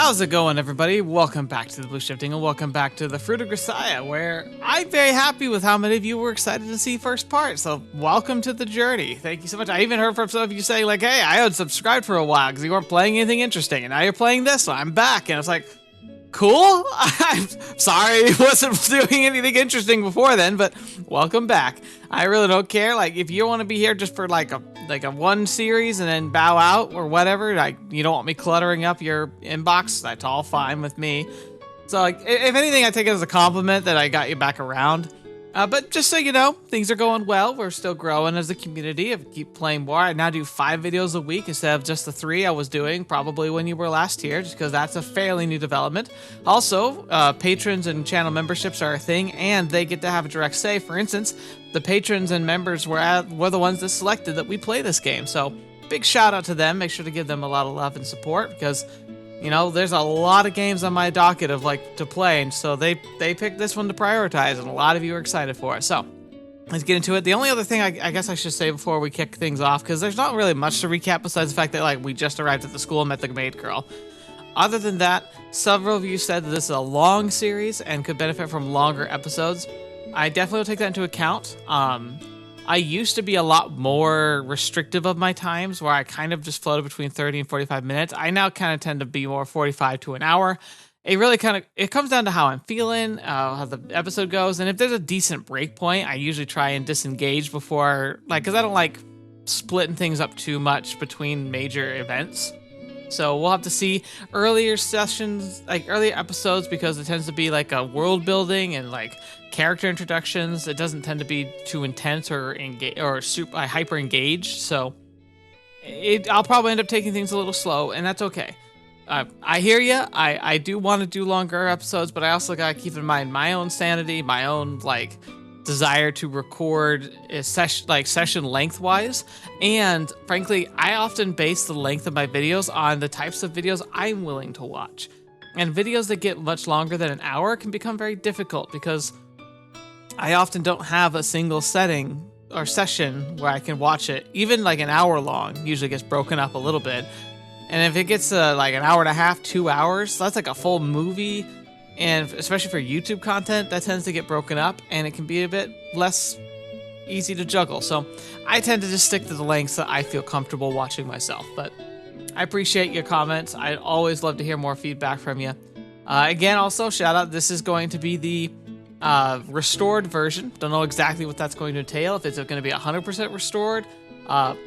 How's it going, everybody? Welcome back to TheBlueShifting and welcome back to the Fruit of Grisaia, where I'm very happy with how many of you were excited to see first part, so welcome to the journey. Thank you so much. I even heard from some of you saying, like, hey, I unsubscribed for a while because you weren't playing anything interesting, and now you're playing this, so I'm back, and I was like, cool? I'm sorry I wasn't doing anything interesting before then, but welcome back. I really don't care. Like, if you want to be here just for like a one series and then bow out or whatever, like you don't want me cluttering up your inbox, that's all fine with me. So like, if anything, I take it as a compliment that I got you back around. But just so you know, things are going well. We're still growing as a community. I keep playing more. I now do 5 videos a week instead of just the 3 I was doing probably when you were last here, just because that's a fairly new development. Also, patrons and channel memberships are a thing, and they get to have a direct say. For instance, the patrons and members were the ones that selected that we play this game. So big shout out to them. Make sure to give them a lot of love and support because, you know, there's a lot of games on my docket of like to play, and so they picked this one to prioritize, and a lot of you are excited for it. So let's get into it. The only other thing I guess I should say before we kick things off, because there's not really much to recap besides the fact that like we just arrived at the school and met the maid girl. Other than that, several of you said that this is a long series and could benefit from longer episodes. I definitely will take that into account. I used to be a lot more restrictive of my times where I kind of just floated between 30 and 45 minutes. I now kind of tend to be more 45 to an hour. It really it comes down to how I'm feeling, how the episode goes. And if there's a decent break point, I usually try and disengage before, like, cause I don't like splitting things up too much between major events. So we'll have to see earlier sessions, like earlier episodes, because it tends to be like a world building and like character introductions. It doesn't tend to be too intense or super hyper engaged. So I'll probably end up taking things a little slow, and that's okay. I hear you. I do want to do longer episodes, but I also gotta keep in mind my own sanity, my own like desire to record session lengthwise, and frankly, I often base the length of my videos on the types of videos I'm willing to watch. And videos that get much longer than an hour can become very difficult because I often don't have a single setting or session where I can watch it. Even like an hour long usually gets broken up a little bit. And if it gets like an hour and a half, 2 hours, that's like a full movie. And especially for YouTube content, that tends to get broken up and it can be a bit less easy to juggle. So I tend to just stick to the lengths that I feel comfortable watching myself. But I appreciate your comments. I'd always love to hear more feedback from you. Again, also, shout out, this is going to be the restored version. Don't know exactly what that's going to entail, if it's going to be 100% restored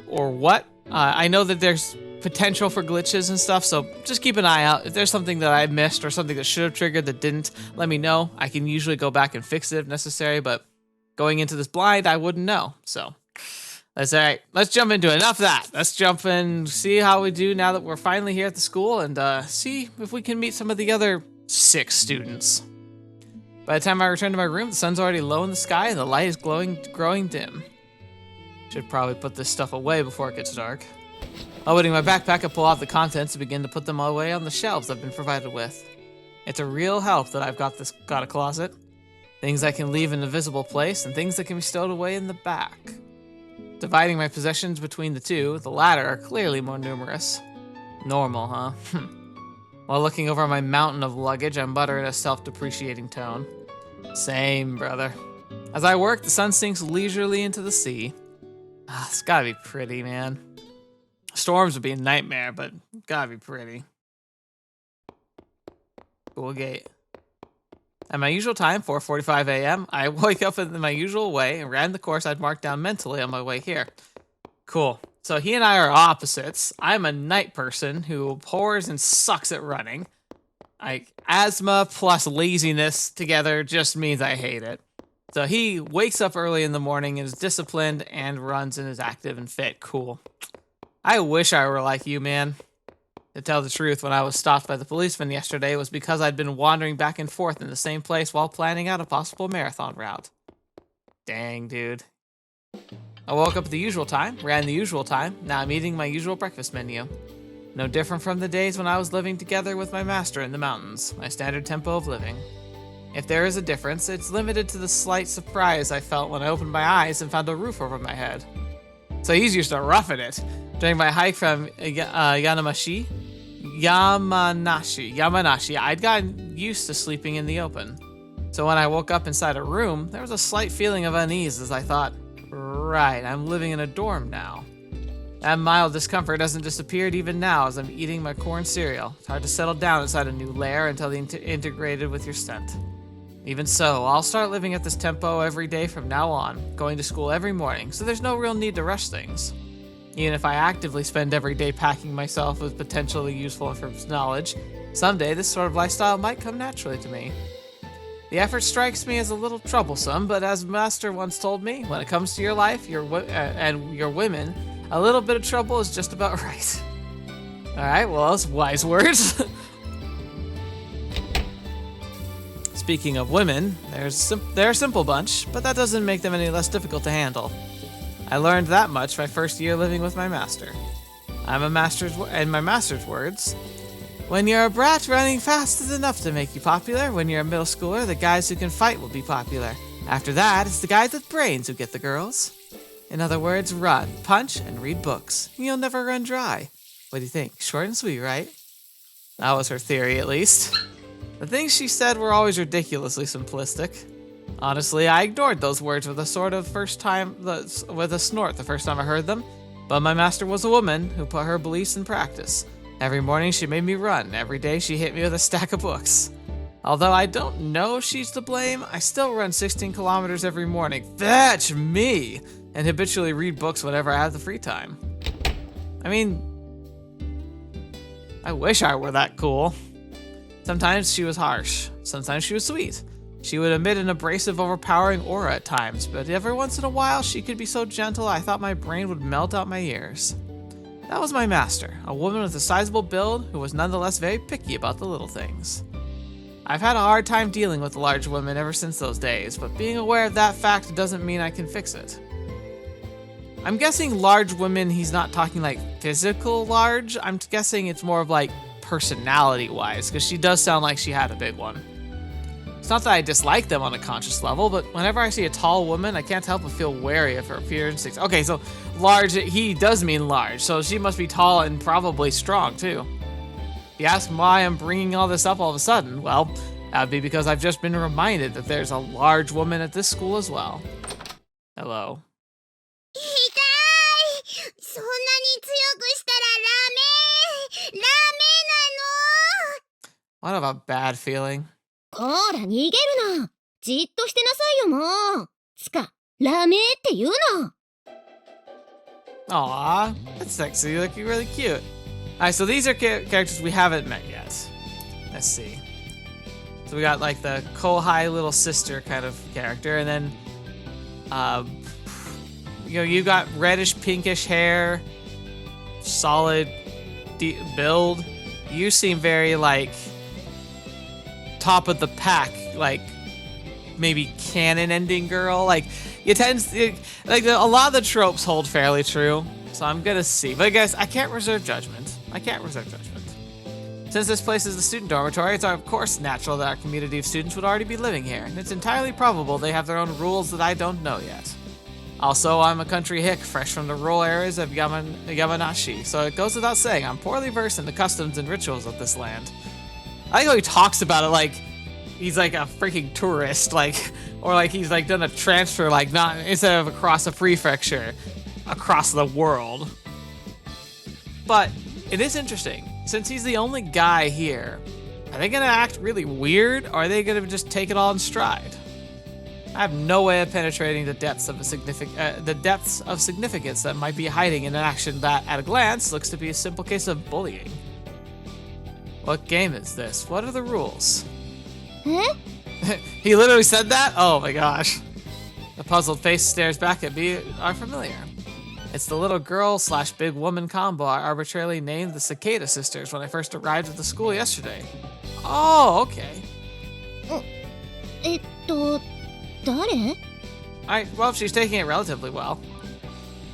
or what. I know that there's potential for glitches and stuff, so just keep an eye out. If there's something that I missed or something that should have triggered that didn't, let me know. I can usually go back and fix it if necessary, but going into this blind, I wouldn't know. So that's all right. Let's jump into it. Enough of that. Let's jump in, see how we do now that we're finally here at the school, and see if we can meet some of the other 6 students. By the time I return to my room, the sun's already low in the sky and the light is growing dim. Should probably put this stuff away before it gets dark. Opening my backpack, I pull out the contents and begin to put them away on the shelves I've been provided with. It's a real help that I've got a closet. Things I can leave in a visible place and things that can be stowed away in the back. Dividing my possessions between the two, the latter are clearly more numerous. Normal, huh? While looking over my mountain of luggage, I mutter in a self-depreciating tone. Same, brother. As I work, the sun sinks leisurely into the sea. It's gotta be pretty, man. Storms would be a nightmare, but gotta be pretty. Cool gate. At my usual time, 4:45 a.m., I wake up in my usual way and ran the course I'd marked down mentally on my way here. Cool. So he and I are opposites. I'm a night person who abhors and sucks at running. Asthma plus laziness together just means I hate it. So he wakes up early in the morning and is disciplined and runs and is active and fit. Cool. I wish I were like you, man. To tell the truth, when I was stopped by the policeman yesterday, it was because I'd been wandering back and forth in the same place while planning out a possible marathon route. Dang, dude. I woke up at the usual time, ran the usual time, now I'm eating my usual breakfast menu. No different from the days when I was living together with my master in the mountains, my standard tempo of living. If there is a difference, it's limited to the slight surprise I felt when I opened my eyes and found a roof over my head. So he's used to roughing it. During my hike from Yanamashi, Yamanashi. I'd gotten used to sleeping in the open. So when I woke up inside a room, there was a slight feeling of unease as I thought, right, I'm living in a dorm now. That mild discomfort hasn't disappeared even now as I'm eating my corn cereal. It's hard to settle down inside a new lair until integrated with your scent. Even so, I'll start living at this tempo every day from now on, going to school every morning, so there's no real need to rush things. Even if I actively spend every day packing myself with potentially useful knowledge, someday this sort of lifestyle might come naturally to me. The effort strikes me as a little troublesome, but as Master once told me, when it comes to your life and your women, a little bit of trouble is just about right. Alright, well, those wise words. Speaking of women, they're a simple bunch, but that doesn't make them any less difficult to handle. I learned that much my first year living with my master. In my master's words, when you're a brat, running fast is enough to make you popular. When you're a middle schooler, the guys who can fight will be popular. After that, it's the guys with brains who get the girls. In other words, run, punch, and read books. You'll never run dry. What do you think? Short and sweet, right? That was her theory, at least. The things she said were always ridiculously simplistic. Honestly, I ignored those words with a snort the first time I heard them, but my master was a woman who put her beliefs in practice. Every morning she made me run, every day she hit me with a stack of books. Although I don't know if she's to blame, I still run 16 kilometers every morning. Fetch me! And habitually read books whenever I have the free time. I mean, I wish I were that cool. Sometimes she was harsh, sometimes she was sweet. She would emit an abrasive, overpowering aura at times, but every once in a while she could be so gentle I thought my brain would melt out my ears. That was my master, a woman with a sizable build who was nonetheless very picky about the little things. I've had a hard time dealing with large women ever since those days, but being aware of that fact doesn't mean I can fix it. I'm guessing large women, he's not talking like physical large, I'm guessing it's more of like personality-wise, because she does sound like she had a big one. It's not that I dislike them on a conscious level, but whenever I see a tall woman, I can't help but feel wary of her appearance. Okay, so large, he does mean large, so she must be tall and probably strong, too. If you ask why I'm bringing all this up all of a sudden, well, that would be because I've just been reminded that there's a large woman at this school as well. Hello. What of a bad feeling. こら逃げるな。じっとしてなさいよもう。つか、ラメって言うな。 Aw, that's sexy, looking really cute. Alright, so these are characters we haven't met yet. Let's see. So we got like the Kohai little sister kind of character, and then you got reddish pinkish hair, solid build. You seem very like top of the pack, like maybe canon ending girl. Like a lot of the tropes hold fairly true, so I'm gonna see. But I guess I can't reserve judgment. Since this place is the student dormitory, it's of course natural that our community of students would already be living here, and it's entirely probable they have their own rules that I don't know yet. Also, I'm a country hick fresh from the rural areas of Yamanashi, so it goes without saying I'm poorly versed in the customs and rituals of this land. I like how he talks about it like he's like a freaking tourist, like, or like he's like done a transfer, like not instead of across a prefecture, across the world. But it is interesting, since he's the only guy here, are they gonna act really weird, or are they gonna just take it all in stride? I have no way of penetrating the depths of significance that might be hiding in an action that, at a glance, looks to be a simple case of bullying. What game is this? What are the rules? Huh? He literally said that? Oh my gosh. The puzzled face stares back at me are familiar. It's the little girl / big woman combo I arbitrarily named the Cicada Sisters when I first arrived at the school yesterday. Oh, okay. 誰? Alright, well, she's taking it relatively well.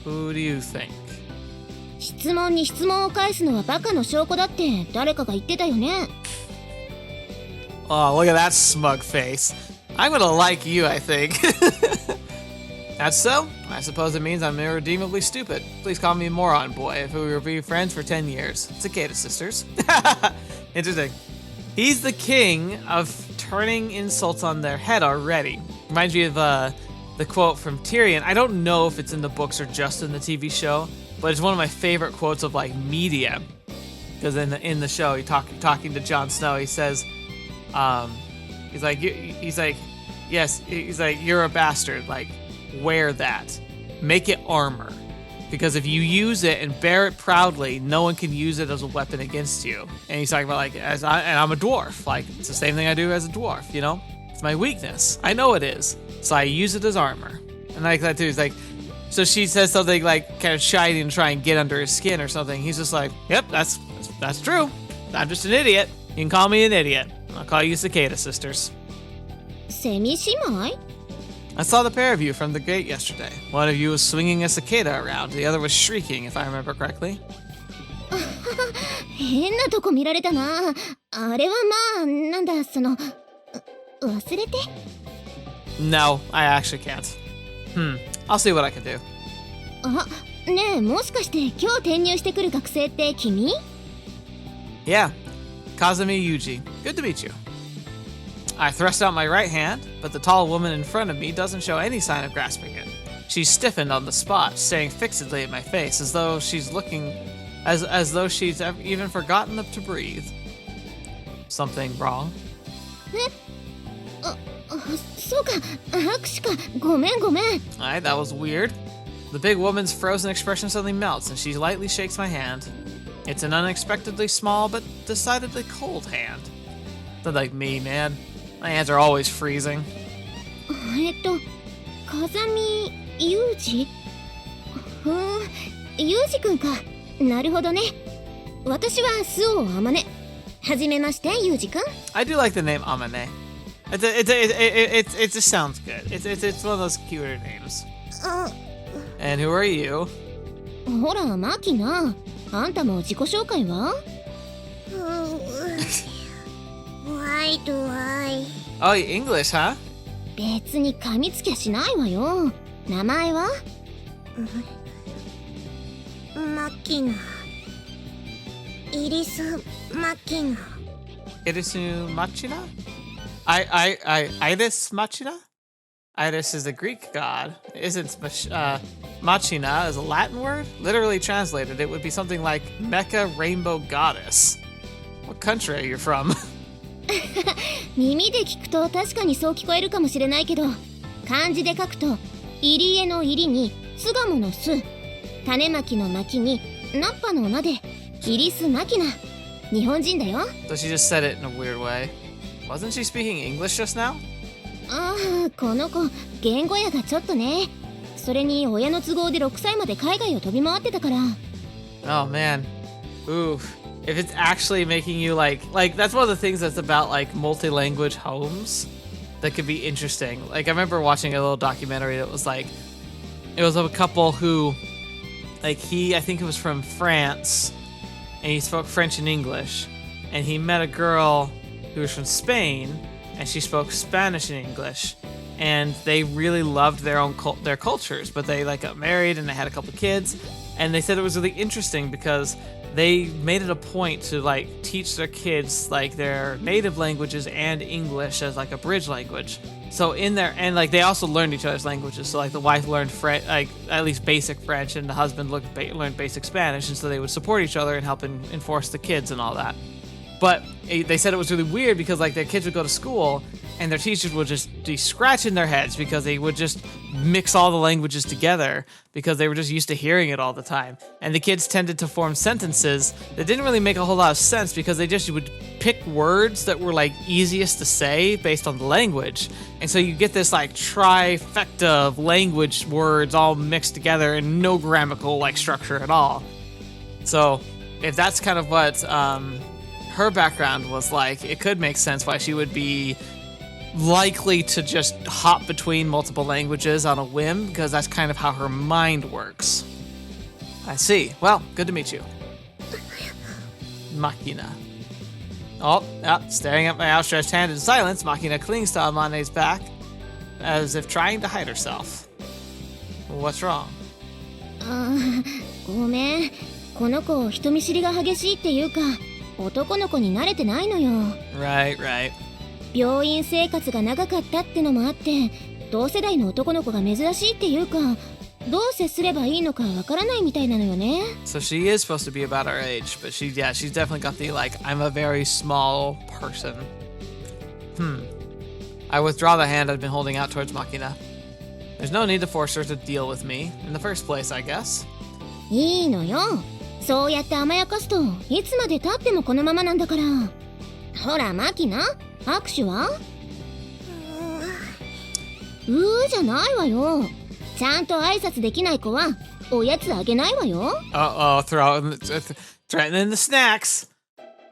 Who do you think? 質問に質問を返すのはバカの証拠だって誰かが言ってたよね。 Oh, look at that smug face. I'm gonna like you, I think. That's so? I suppose it means I'm irredeemably stupid. Please call me moron boy if we will be friends for 10 years. Cicada Sisters. Interesting. He's the king of turning insults on their head already. Reminds me of the quote from Tyrion. I don't know if it's in the books or just in the TV show, but it's one of my favorite quotes of like media. Because in the show, talking to Jon Snow, he says, he's like, yes, he's like, you're a bastard. Like, wear that. Make it armor. Because if you use it and bear it proudly, no one can use it as a weapon against you. And he's talking about like, and I'm a dwarf. Like, it's the same thing I do as a dwarf, you know? It's my weakness. I know it is. So I use it as armor. And like that too, he's like, so she says something like kind of shiny and try and get under his skin or something. He's just like, yep, that's true. I'm just an idiot. You can call me an idiot. I'll call you Cicada Sisters. セミ姉妹 I saw the pair of you from the gate yesterday. One of you was swinging a cicada around. The other was shrieking, if I remember correctly. 変なとこ見られたな。あれはまあ、なんだ、忘れて No, I actually can't. I'll see what I can do. あ、ねえ、もしかして今日転入してくる学生って君 Yeah, Kazama Yuuji. Good to meet you. I thrust out my right hand, but the tall woman in front of me doesn't show any sign of grasping it. She's stiffened on the spot, staring fixedly at my face, as though she's looking, as though she's even forgotten to breathe. Something wrong? そうか、拍手か。ごめん。Alright, that was weird. The big woman's frozen expression suddenly melts, and she lightly shakes my hand. It's an unexpectedly small, but decidedly cold hand. Not like me, man. My hands are always freezing. 風見裕二裕二くんか。なるほどね。私は周防天音。はじめまして、裕二くん。I do like the name Amane. It just sounds good. It's one of those cuter names. And who are you? ほら、マキナ。あんたも自己紹介は Why do I? Oh, English, huh? 別に噛みつきゃしないわよ。名前はマキナ。イリス・マキナ。Irisu Machina? Iris Machina? Iris is a Greek god. Machina is a Latin word? Literally translated, it would be something like Mecha Rainbow Goddess. What country are you from? 耳で聞くと確かにそう聞こえるかもしれないけど、漢字で書くと入り江の入りに巣鴨の巣、種まきのまきにナッパの名でイリス・マキナ。日本人だよ。So she just said it in a weird way. Wasn't she speaking English just now? ああ、この子言語やがちょっとね。それに親の都合で6歳まで海外を飛び回ってたから。Oh man. Oof. If it's actually making you like that's one of the things that's about like multi-language homes that could be interesting. Like I remember watching a little documentary that was like, it was of a couple who, like I think it was from France, and he spoke French and English, and he met a girl who was from Spain, and she spoke Spanish and English, and they really loved their cultures, but they like got married and they had a couple kids, and they said it was really interesting because they made it a point to like teach their kids like their native languages and English as like a bridge language. So in there, and like they also learned each other's languages. So like the wife learned French, like at least basic French, and the husband learned basic Spanish, and so they would support each other and help enforce the kids and all that. But they said it was really weird because like their kids would go to school and their teachers would just be scratching their heads because they would just mix all the languages together because they were just used to hearing it all the time. And the kids tended to form sentences that didn't really make a whole lot of sense because they just would pick words that were like easiest to say based on the language. And so you get this like trifecta of language words all mixed together and no grammatical like structure at all. So if that's kind of what her background was like, it could make sense why she would be likely to just hop between multiple languages on a whim, because that's kind of how her mind works. I see. Well, good to meet you. Machina. Oh, staring at my outstretched hand in silence, Machina clings to Amane's back as if trying to hide herself. What's wrong? ごめん。この子人見知りが激しいっていうか、男の子に慣れてないのよ。Right, right. 病院生活が長かったってのもあって、同世代の男の子が珍しいっていうか、どう接すればいいのかわからないみたいなのよね。So she is supposed to be about our age, but she's definitely got the, like, I'm a very small person. I withdraw the hand I've been holding out towards Machina. There's no need to force her to deal with me in the first place, I guess. いいのよ。そうやって甘やかすといつまで経ってもこのままなんだから。ほらマキナ、握手は？じゃないわよ。ちゃんと挨拶できない子はおやつあげないわよ。Threatening the snacks.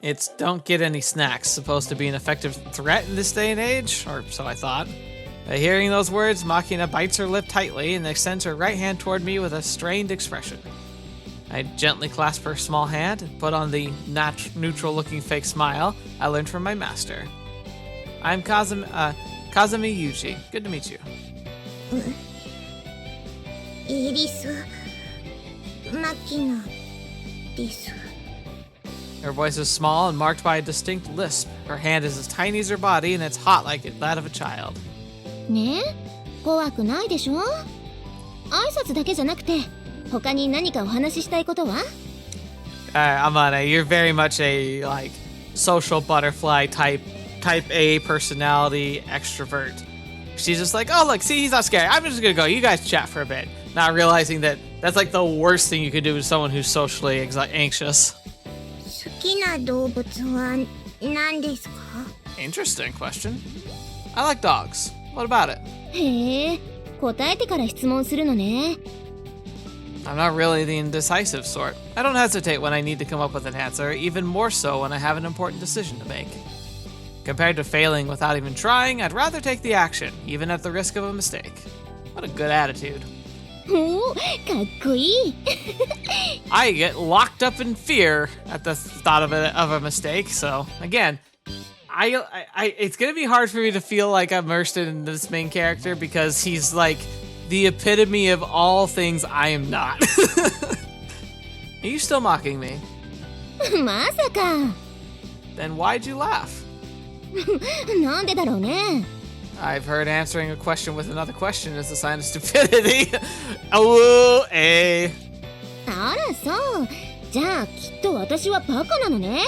It's don't get any snacks supposed to be an effective threat in this day and age, or so I thought. Hearing those words, Machina bites her lip tightly and extends her right hand toward me with a strained expression. I gently clasp her small hand and put on the neutral-looking fake smile I learned from my master. I'm Kazama Yuuji. Good to meet you. イリス・マキナです。 Her voice is small and marked by a distinct lisp. Her hand is as tiny as her body and it's hot like that of a child. ねえ、怖くないでしょ？挨拶だけじゃなくて他に何かお話ししたいことは？ Amane, you're very much a like social butterfly type A personality extrovert. She's just like, oh look, see, he's not scared. I'm just gonna go. You guys chat for a bit, not realizing that that's like the worst thing you could do to someone who's socially anxious. 好きな動物は何ですか？ Interesting question. I like dogs. What about it? へえ、答えてから質問するのね。I'm not really the indecisive sort. I don't hesitate when I need to come up with an answer, even more so when I have an important decision to make. Compared to failing without even trying, I'd rather take the action, even at the risk of a mistake. What a good attitude. おお、かっこいい。I get locked up in fear at the thought of a mistake, so again, it's gonna be hard for me to feel like I'm immersed in this main character because he's like the epitome of all things I am not. Are you still mocking me? まさか。 Then why'd you laugh? なんでだろうね。 I've heard answering a question with another question is a sign of stupidity. Oh, eh. あらそう。じゃあきっと私はバカなのね。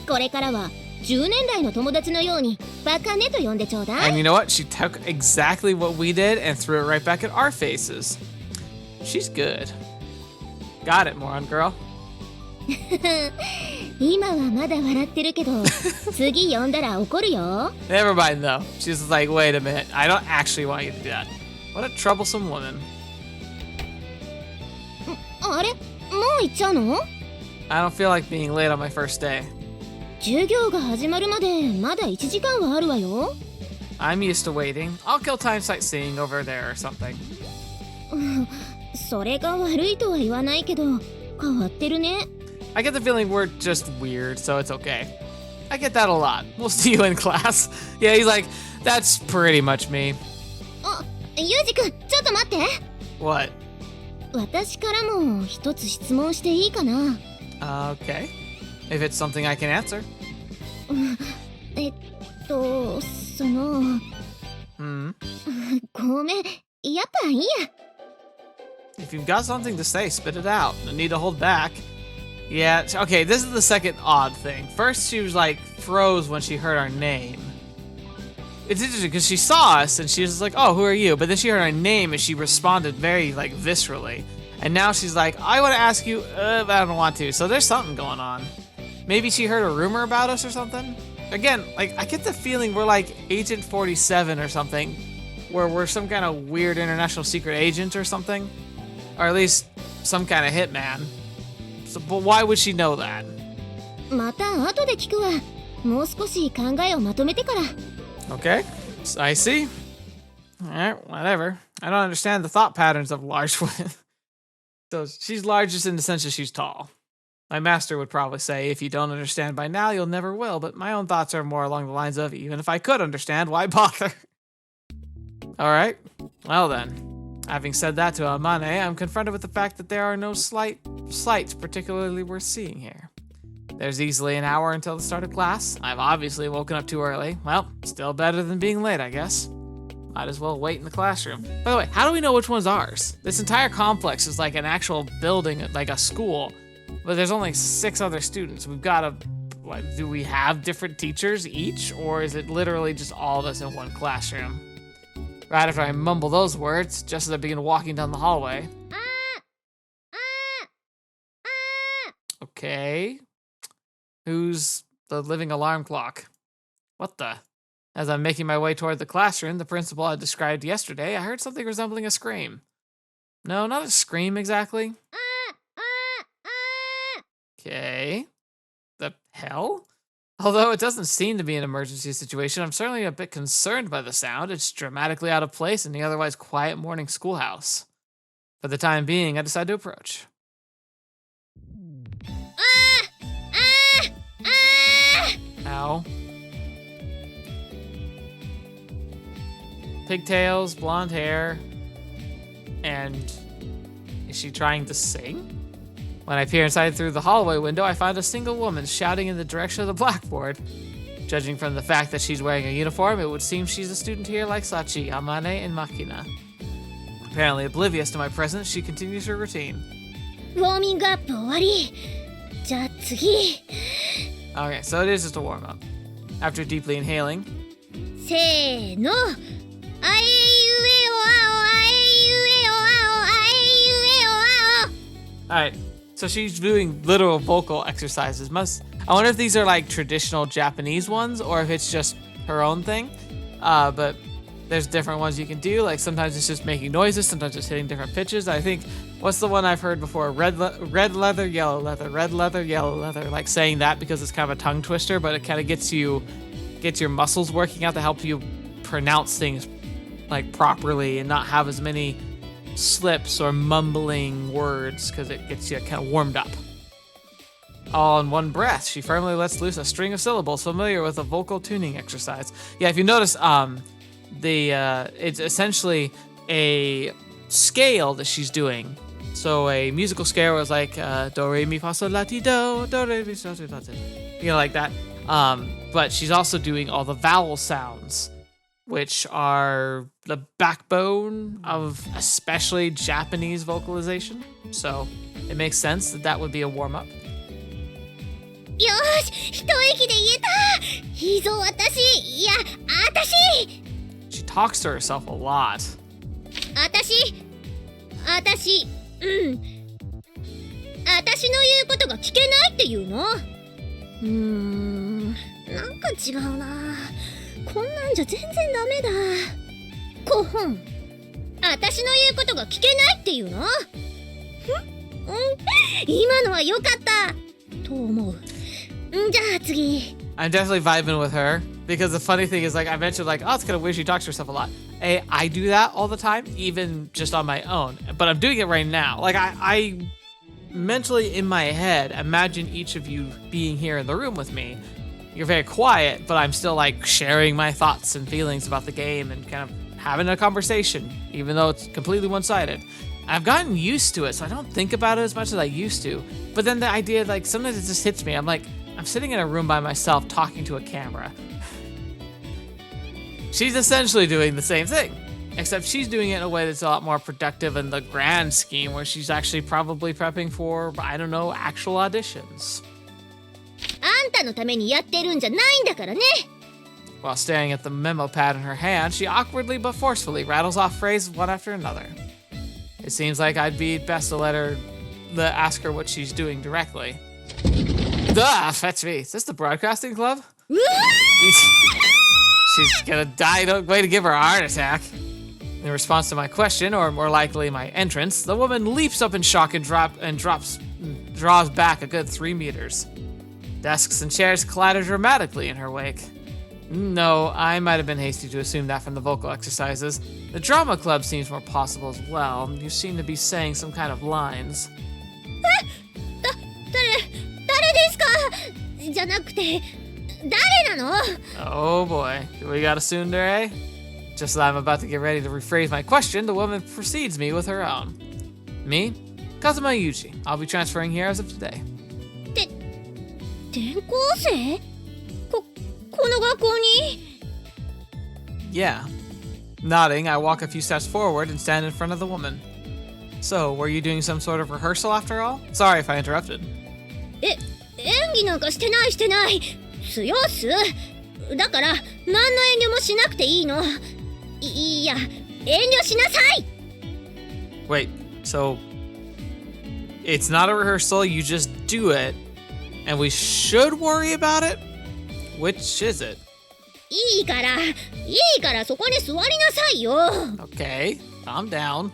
これからは10年来の友達のようにバカねと呼んでちょうだい。 And you know what? She took exactly what we did and threw it right back at our faces. She's good. Got it, moron girl. 今はまだ笑ってるけど、次呼んだら怒るよ。Never mind though. She's like, wait a minute. I don't actually want you to do that. What a troublesome woman. あれ、もう行っちゃうの？ I don't feel like being late on my first day. 授業が始まるまでまだ1時間はあるわよ。I'm used to waiting. I'll kill time sightseeing over there or something. それが悪いとは言わないけど、変わってるね。I get the feeling we're just weird, so it's okay. I get that a lot. We'll see you in class. Yeah, he's like, that's pretty much me. あ、ユージくん、ちょっと待って。 What? 私からも一つ質問していいかな？ Okay. If it's something I can answer. その、ごめん、やっぱいいや。 If you've got something to say, spit it out. No need to hold back. Yeah, okay, this is the second odd thing. First, she was like, froze when she heard our name. It's interesting because she saw us and she was like, oh, who are you? But then she heard our name and she responded very, like, viscerally. And now she's like, I want to ask you, but I don't want to. So there's something going on. Maybe she heard a rumor about us or something? Again, like, I get the feeling we're like Agent 47 or something, where we're some kind of weird international secret agent or something. Or at least some kind of hitman. So, but why would she know that? また後で聞くわ。もう少し考えをまとめてから。 Okay, I see. Alright, whatever. I don't understand the thought patterns of large women. So she's large just in the sense that she's tall. My master would probably say, if you don't understand by now, you'll never will, but my own thoughts are more along the lines of, even if I could understand, why bother? Alright, well then. Having said that to Amane, I'm confronted with the fact that there are no slights particularly worth seeing here. There's easily an hour until the start of class. I've obviously woken up too early. Well, still better than being late, I guess. Might as well wait in the classroom. By the way, how do we know which one's ours? This entire complex is like an actual building, like a school, but there's only 6 other students. We've got to, do we have different teachers each, or is it literally just all of us in one classroom? Right after I mumble those words, just as I begin walking down the hallway. Okay. Who's the living alarm clock? What the? As I'm making my way toward the classroom, the principal I described yesterday, I heard something resembling a scream. No, not a scream exactly. Okay. The hell? Although it doesn't seem to be an emergency situation, I'm certainly a bit concerned by the sound. It's dramatically out of place in the otherwise quiet morning schoolhouse. For the time being, I decide to approach. Ow. Pigtails, blonde hair, and is she trying to sing? When I peer inside through the hallway window, I find a single woman shouting in the direction of the blackboard. Judging from the fact that she's wearing a uniform, it would seem she's a student here like Sachi, Amane, and Machina. Apparently oblivious to my presence, she continues her routine. Warming up 終わり。じゃあ次。 Okay, so it is just a warm-up. After deeply inhaling, せーの。あえいうえおあお、あえいうえおあお、あえいうえおあお。 Alright, so she's doing literal vocal exercises. I wonder if these are like traditional Japanese ones or if it's just her own thing. But there's different ones you can do. Like sometimes it's just making noises, sometimes it's hitting different pitches. I think, what's the one I've heard before? Red leather, yellow leather, red leather, yellow leather. Like saying that because it's kind of a tongue twister, but it kind of gets your muscles working out to help you pronounce things like properly and not have as many slips or mumbling words because it gets you kind of warmed up. All in one breath, she firmly lets loose a string of syllables familiar with a vocal tuning exercise. Yeah, if you notice, it's essentially a scale that she's doing. So a musical scale was like do re mi fa sol la ti do, do re mi fa sol la ti do, like that. But she's also doing all the vowel sounds, which are the backbone of especially Japanese vocalization. So it makes sense that would be a warm-up. よーし、一息で言えた。いいぞ、私。いや、私。 She talks to herself a lot. 私、私の言うことが聞けないっていうの？なんか違うな。こんなんじゃ全然ダメだ。こほん。私の言うことが聞けないっていうの？今のは良かったと思う。じゃあ次。I'm definitely vibing with her because the funny thing is, like, I mentioned, like, oh, it's kind of weird she talks to herself a lot. I do that all the time, even just on my own, but I'm doing it right now. Like, I mentally in my head imagine each of you being here in the room with me. You're very quiet, but I'm still like sharing my thoughts and feelings about the game and kind of having a conversation, even though it's completely one-sided. I've gotten used to it, so I don't think about it as much as I used to. But then the idea, like, sometimes it just hits me. I'm like, I'm sitting in a room by myself talking to a camera. She's essentially doing the same thing, except she's doing it in a way that's a lot more productive in the grand scheme, where she's actually probably prepping for, I don't know, actual auditions. あんたのためにやってるんじゃないんだからね。 While staring at the memo pad in her hand, she awkwardly but forcefully rattles off phrases one after another. It seems like I'd be best to ask her what she's doing directly. Ah, fetch me. Is this the broadcasting club? She's gonna die. Way to give her a heart attack. In response to my question, or more likely my entrance, the woman leaps up in shock and draws back a good 3 meters. Desks and chairs clatter dramatically in her wake. No, I might have been hasty to assume that from the vocal exercises. The drama club seems more possible as well. You seem to be saying some kind of lines. 誰ですか？じゃなくて、誰なの？ Oh boy, do we got a tsundere? Just as I'm about to get ready to rephrase my question, the woman precedes me with her own. Me, Kazama Yuuji. I'll be transferring here as of today. 転校生？この学校に？ Yeah. Nodding, I walk a few steps forward and stand in front of the woman. So, were you doing some sort of rehearsal after all? Sorry if I interrupted. 演技なんかしてない。すよっす。だから何の遠慮もしなくていいの。いや、遠慮しなさい。 Wait, so it's not a rehearsal, you just do it, and we should worry about it? Which is it? いいからそこに座りなさいよ。 Okay, calm down.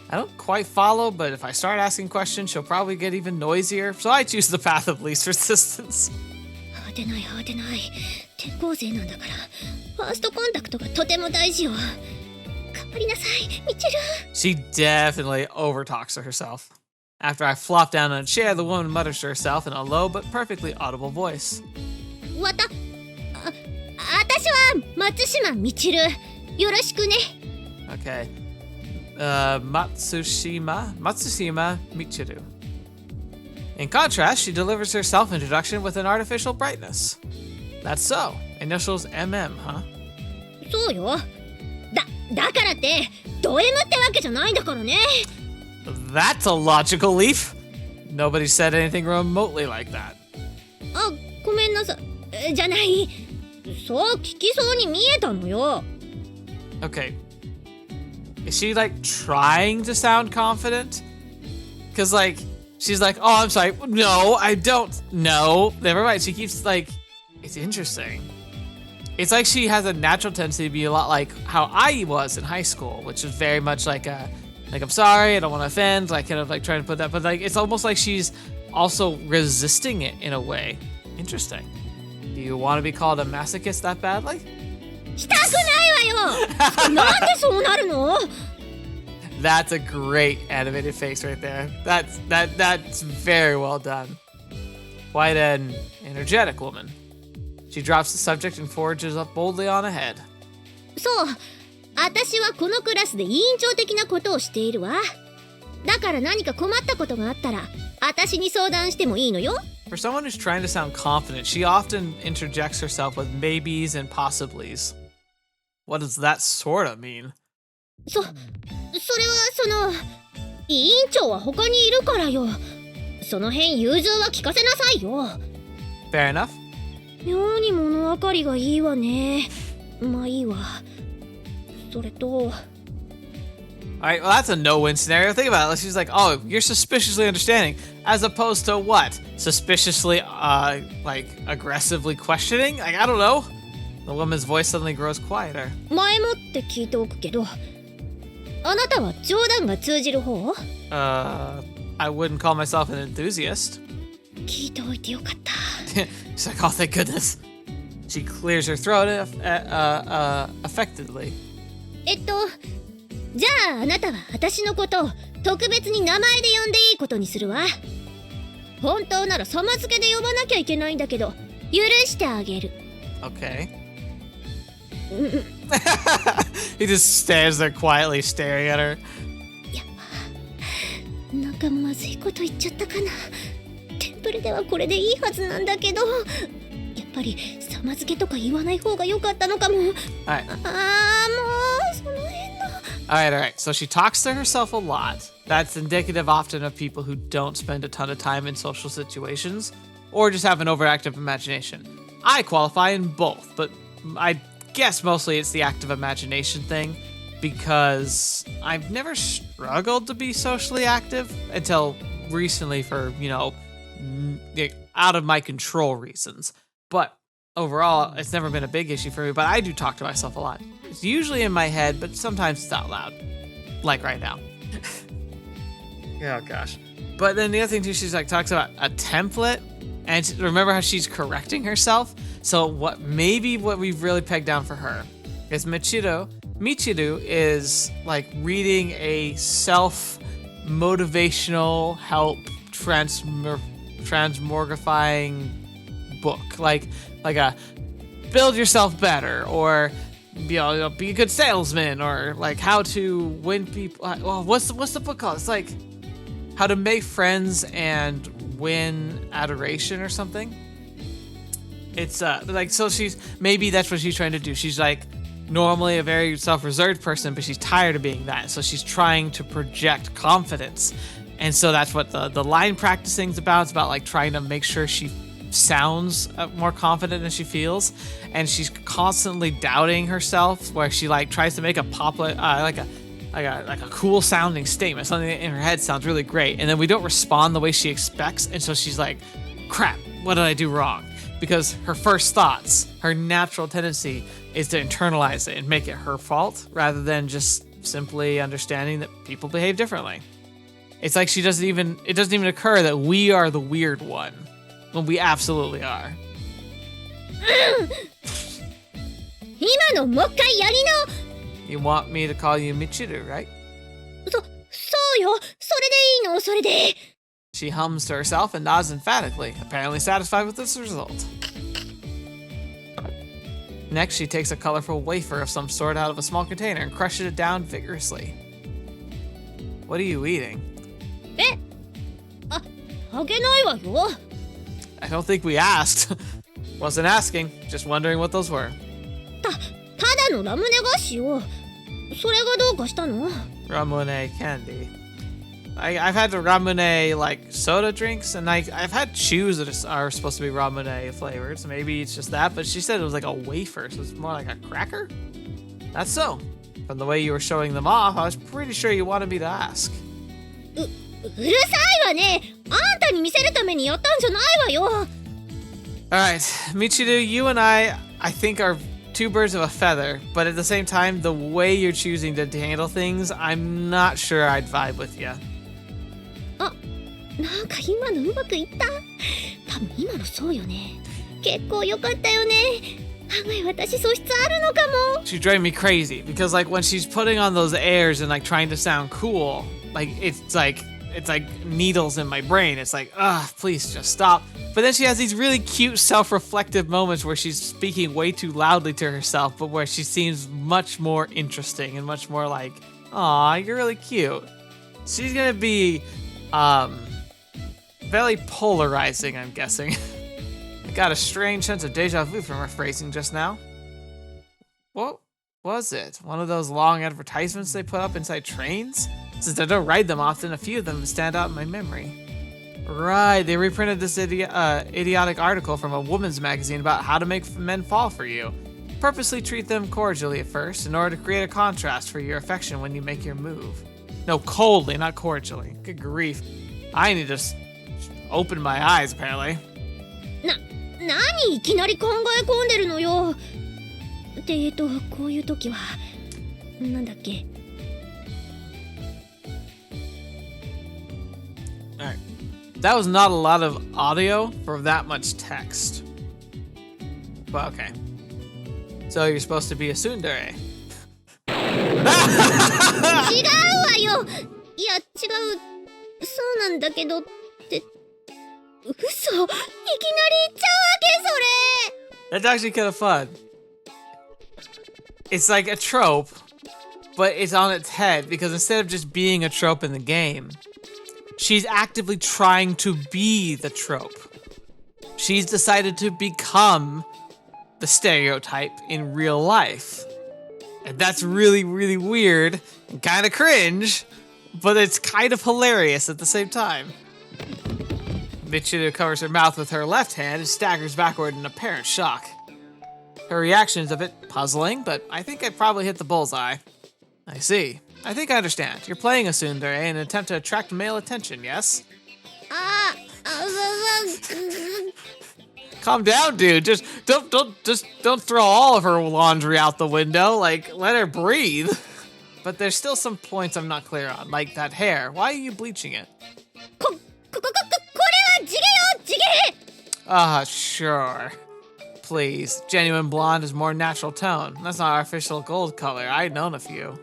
I don't quite follow, but if I start asking questions, she'll probably get even noisier, so I choose the path of least resistance. 慌てない。転校生なんだから、ファーストコンタクトがとても大事よ。頑張りなさい、ミチェル。 She definitely overtalks to herself. After I flop down on a chair, the woman mutters to herself in a low but perfectly audible voice. 私は松島ミチル。よろしくね。 Okay. Matsushima Michiru. In contrast, she delivers her self-introduction with an artificial brightness. That's so. Initials MM, huh? そうよ。だからってド M ってわけじゃないんだからね。 That's a logical leap. Nobody said anything remotely like that. あ、ごめんなさい。じゃない。そう聞きそうに見えたのよ。 Okay. Is she like trying to sound confident? Cause like she's like, oh, I'm sorry. No, I don't. No, never mind. She keeps like, it's interesting. It's like she has a natural tendency to be a lot like how I was in high school, which is very much like I'm sorry, I don't want to offend, like kind of like trying to put that, but like it's almost like she's also resisting it in a way. Interesting. Do you want to be called a masochist that badly? したくないわよ。なんでそうなるの？ That's a great animated face right there. That's very well done. Quite an energetic woman. She drops the subject and forges up boldly on ahead. そう、私はこのクラスで委員長的なことをしているわ。だから何か困ったことがあったら、私に相談してもいいのよ。For someone who's trying to sound confident, she often interjects herself with maybes and possiblies. What does that sort of mean? それは委員長は他にいるからよ。その辺融通は聞かせなさいよ。 Fair enough. 妙に物分かりがいいわね。まあいいわ。それと。 Alright, well that's a no-win scenario. Think about it. She's like, oh, you're suspiciously understanding. As opposed to what? Suspiciously, like, aggressively questioning? Like, I don't know. The woman's voice suddenly grows quieter. 前もって聞いておくけど、あなたは冗談が通じる方？ I wouldn't call myself an enthusiast. 聞いておいてよかった。 She's like, oh, thank goodness. She clears her throat affectedly. じゃああなたは私のことを特別に名前で呼んでいいことにするわ。本当なら様付けで呼ばなきゃいけないんだけど、許してあげる。 Okay. He just stands there quietly staring at her. やっぱなんかまずいこと言っちゃったかな。テンプレではこれでいいはずなんだけど、やっぱり様付けとか言わない方が良かったのかも。 Alright. もうその辺の。 Alright. So she talks to herself a lot. That's indicative often of people who don't spend a ton of time in social situations or just have an overactive imagination. I qualify in both, but I guess mostly it's the active imagination thing because I've never struggled to be socially active until recently for, out of my control reasons. But overall, it's never been a big issue for me, but I do talk to myself a lot. It's usually in my head, but sometimes it's out loud. Like right now. Oh gosh. But then the other thing too, she's like talks about a template, and remember how she's correcting herself? So what we've really pegged down for her is Michiru is like reading a self-motivational help transmogrifying book. Like a build yourself better or be a good salesman, or like how to win people. Well, what's the book called? It's like how to make friends and win adoration or something. It's like, so maybe that's what she's trying to do. She's like normally a very self-reserved person, but she's tired of being that. So she's trying to project confidence. And so that's what the line practicing's about. It's about like trying to make sure she sounds more confident than she feels. And she's constantly doubting herself, where she like tries to make a like a cool sounding statement, something that in her head sounds really great, and then we don't respond the way she expects, and so she's like, crap, what did I do wrong? Because her first thoughts, her natural tendency is to internalize it and make it her fault, rather than just simply understanding that people behave differently. It's like it doesn't even occur that we are the weird one, when we absolutely are. 今のもう一回やり直 You want me to call you Michiru, right? そうよ、それでいいの、それで She hums to herself and nods emphatically, apparently satisfied with this result. Next, she takes a colorful wafer of some sort out of a small container and crushes it down vigorously. What are you eating? あげないわよ I don't think we asked. Wasn't asking, just wondering what those were. ただのラムネ菓子よそれがどうかしたの Ramune candy. I've had the Ramune like soda drinks, and I've had chews that are supposed to be Ramune flavored, so maybe it's just that, but she said it was like a wafer, so it's more like a cracker? That's so. From the way you were showing them off, I was pretty sure you wanted me to ask. うるさいわねあんたに見せるためにやったんじゃないわよ Alright, Michiru, you and I think are two birds of a feather, but at the same time, the way you're choosing to handle things, I'm not sure I'd vibe with you. あ、なんか今のうまくいった多分今のそうよね結構良かったよね案外私素質あるのかも She drove me crazy, because like when she's putting on those airs and like trying to sound cool, like it's like needles in my brain. It's like, please just stop. But then she has these really cute self-reflective moments where she's speaking way too loudly to herself, but where she seems much more interesting and much more like, aw, you're really cute. She's gonna be, very polarizing, I'm guessing. I got a strange sense of deja vu from her phrasing just now. What was it? One of those long advertisements they put up inside trains? Since I don't ride them often, a few of them stand out in my memory. Right, they reprinted this idiotic article from a woman's magazine about how to make men fall for you. Purposely treat them cordially at first in order to create a contrast for your affection when you make your move. No, coldly, not cordially. Good grief. I need to open my eyes, apparently. 何いきなり考え込んでるのよでこういう時はなんだっけ Alright. That was not a lot of audio for that much text. But okay. So you're supposed to be a tsundere. 違うわよいや違うそうなんだけどって嘘いきなり言っちゃうわけそれ That's actually kind of fun. It's like a trope, but it's on its head, because instead of just being a trope in the game, she's actively trying to be the trope. She's decided to become the stereotype in real life. And that's really, really weird and kind of cringe, but it's kind of hilarious at the same time. Michiru covers her mouth with her left hand and staggers backward in apparent shock. Her reaction is a bit puzzling, but I think I probably hit the bullseye. I see. I think I understand. You're playing a tsundere in an attempt to attract male attention, yes? Calm down, dude. Just don't throw all of her laundry out the window. Like, let her breathe. But there's still some points I'm not clear on, like that hair. Why are you bleaching it? これは地毛よ地毛 Sure. Please. Genuine blonde is more natural tone. That's not artificial gold color. I'd known a few.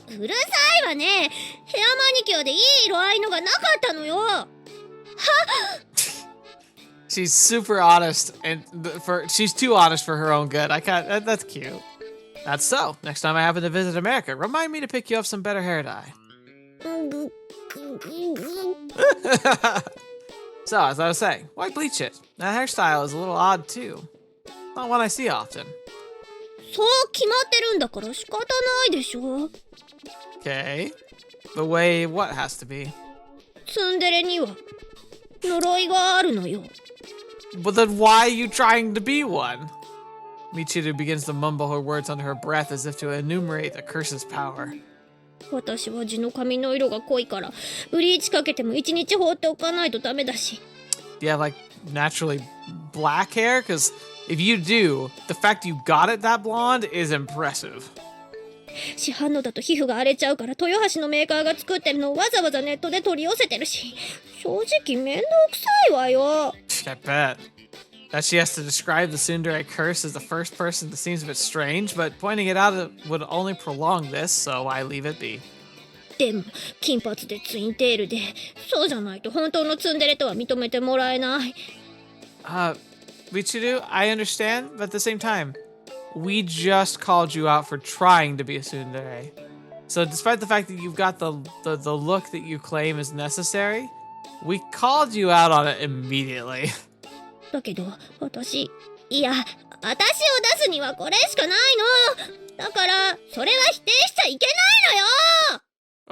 うるさいわねヘアマニキュアでいい色合いのがなかったのよは She's super honest, and she's too honest for her own good. That's cute. That's so. Next time I happen to visit America, remind me to pick you up some better hair dye. So, as I was saying, why bleach it? That hairstyle is a little odd too. Not one I see often. そう決まってるんだから仕方ないでしょ。Okay. The way what has to be? ツンデレには呪いがあるのよ。But then why are you trying to be one? Michiru begins to mumble her words under her breath as if to enumerate the curse's power. 私は地の髪の色が濃いからブリーチかけても1日放っておかないとダメだし。Do you have like naturally black hair? Because if you do, the fact you got it that blonde is impressive. 市販のだと皮膚が荒れちゃうから豊橋のメーカーが作ってるのをわざわざネットで取り寄せてるし、正直面倒くさいわよ。I bet. That she has to describe the tsundere curse as the first person that seems a bit strange, but pointing it out would only prolong this, so I leave it be. でも金髪でツインテールで、そうじゃないと本当のツンデレとは認めてもらえない。Michiru, I understand, but at the same time, we just called you out for trying to be a tsundere. So despite the fact that you've got the look that you claim is necessary, we called you out on it immediately. だけど私、いや、私を出すにはこれしかないの。だからそれは否定しちゃいけな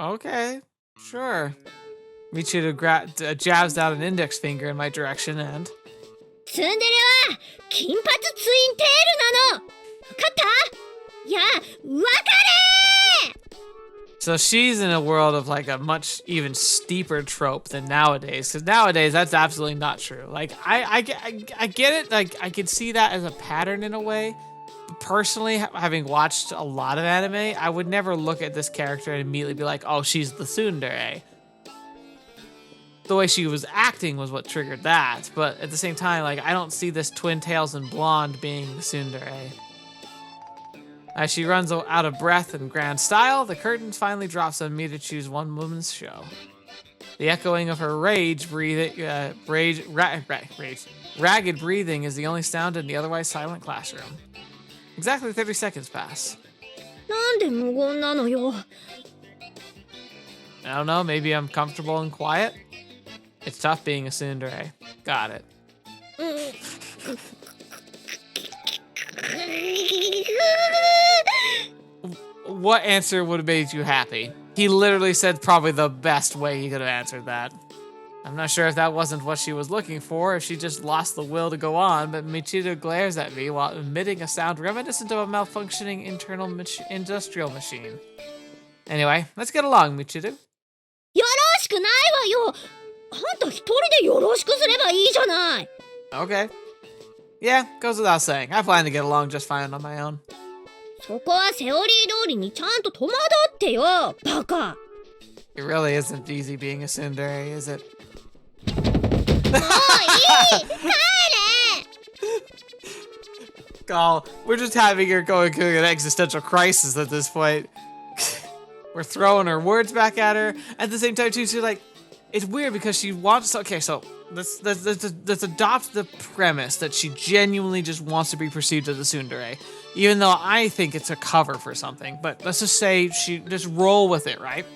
いのよ。Okay, sure. Michiru jabs out an index finger in my direction and... ツンデレは金髪ツインテールなの。わかった？いや、わかれー！ So she's in a world of like a much even steeper trope than nowadays. Because nowadays that's absolutely not true. Like I get it. Like I can see that as a pattern in a way. But personally, having watched a lot of anime, I would never look at this character and immediately be like, "Oh, she's the tsundere." The way she was acting was what triggered that. But at the same time, like I don't see this twin tails and blonde being the tsundere. As she runs out of breath in grand style, the curtains finally drops on me to choose one woman's show. The echoing of her ragged breathing is the only sound in the otherwise silent classroom. Exactly 30 seconds pass. なんで無言なのよ。I don't know, maybe I'm comfortable and quiet? It's tough being a tsundere. Got it. What answer would have made you happy? He literally said probably the best way he could have answered that. I'm not sure if that wasn't what she was looking for, if she just lost the will to go on, but Michiru glares at me while emitting a sound reminiscent of a malfunctioning internal industrial machine. Anyway, let's get along, Michiru. よろしくないわよ。あんた一人でよろしくすればいいじゃない。Okay. Yeah, goes without saying. I plan to get along just fine on my own. そこはセオリー通りにちゃんと戸惑ってよ、バカ。It really isn't easy being a tsundere, is it? もういい！帰れ！ Oh, we're just having her going through an existential crisis at this point. We're throwing her words back at her. At the same time, too, she's like, it's weird because she wants... Okay, so let's adopt the premise that she genuinely just wants to be perceived as a tsundere. Even though I think it's a cover for something. But let's just say she just roll with it, right?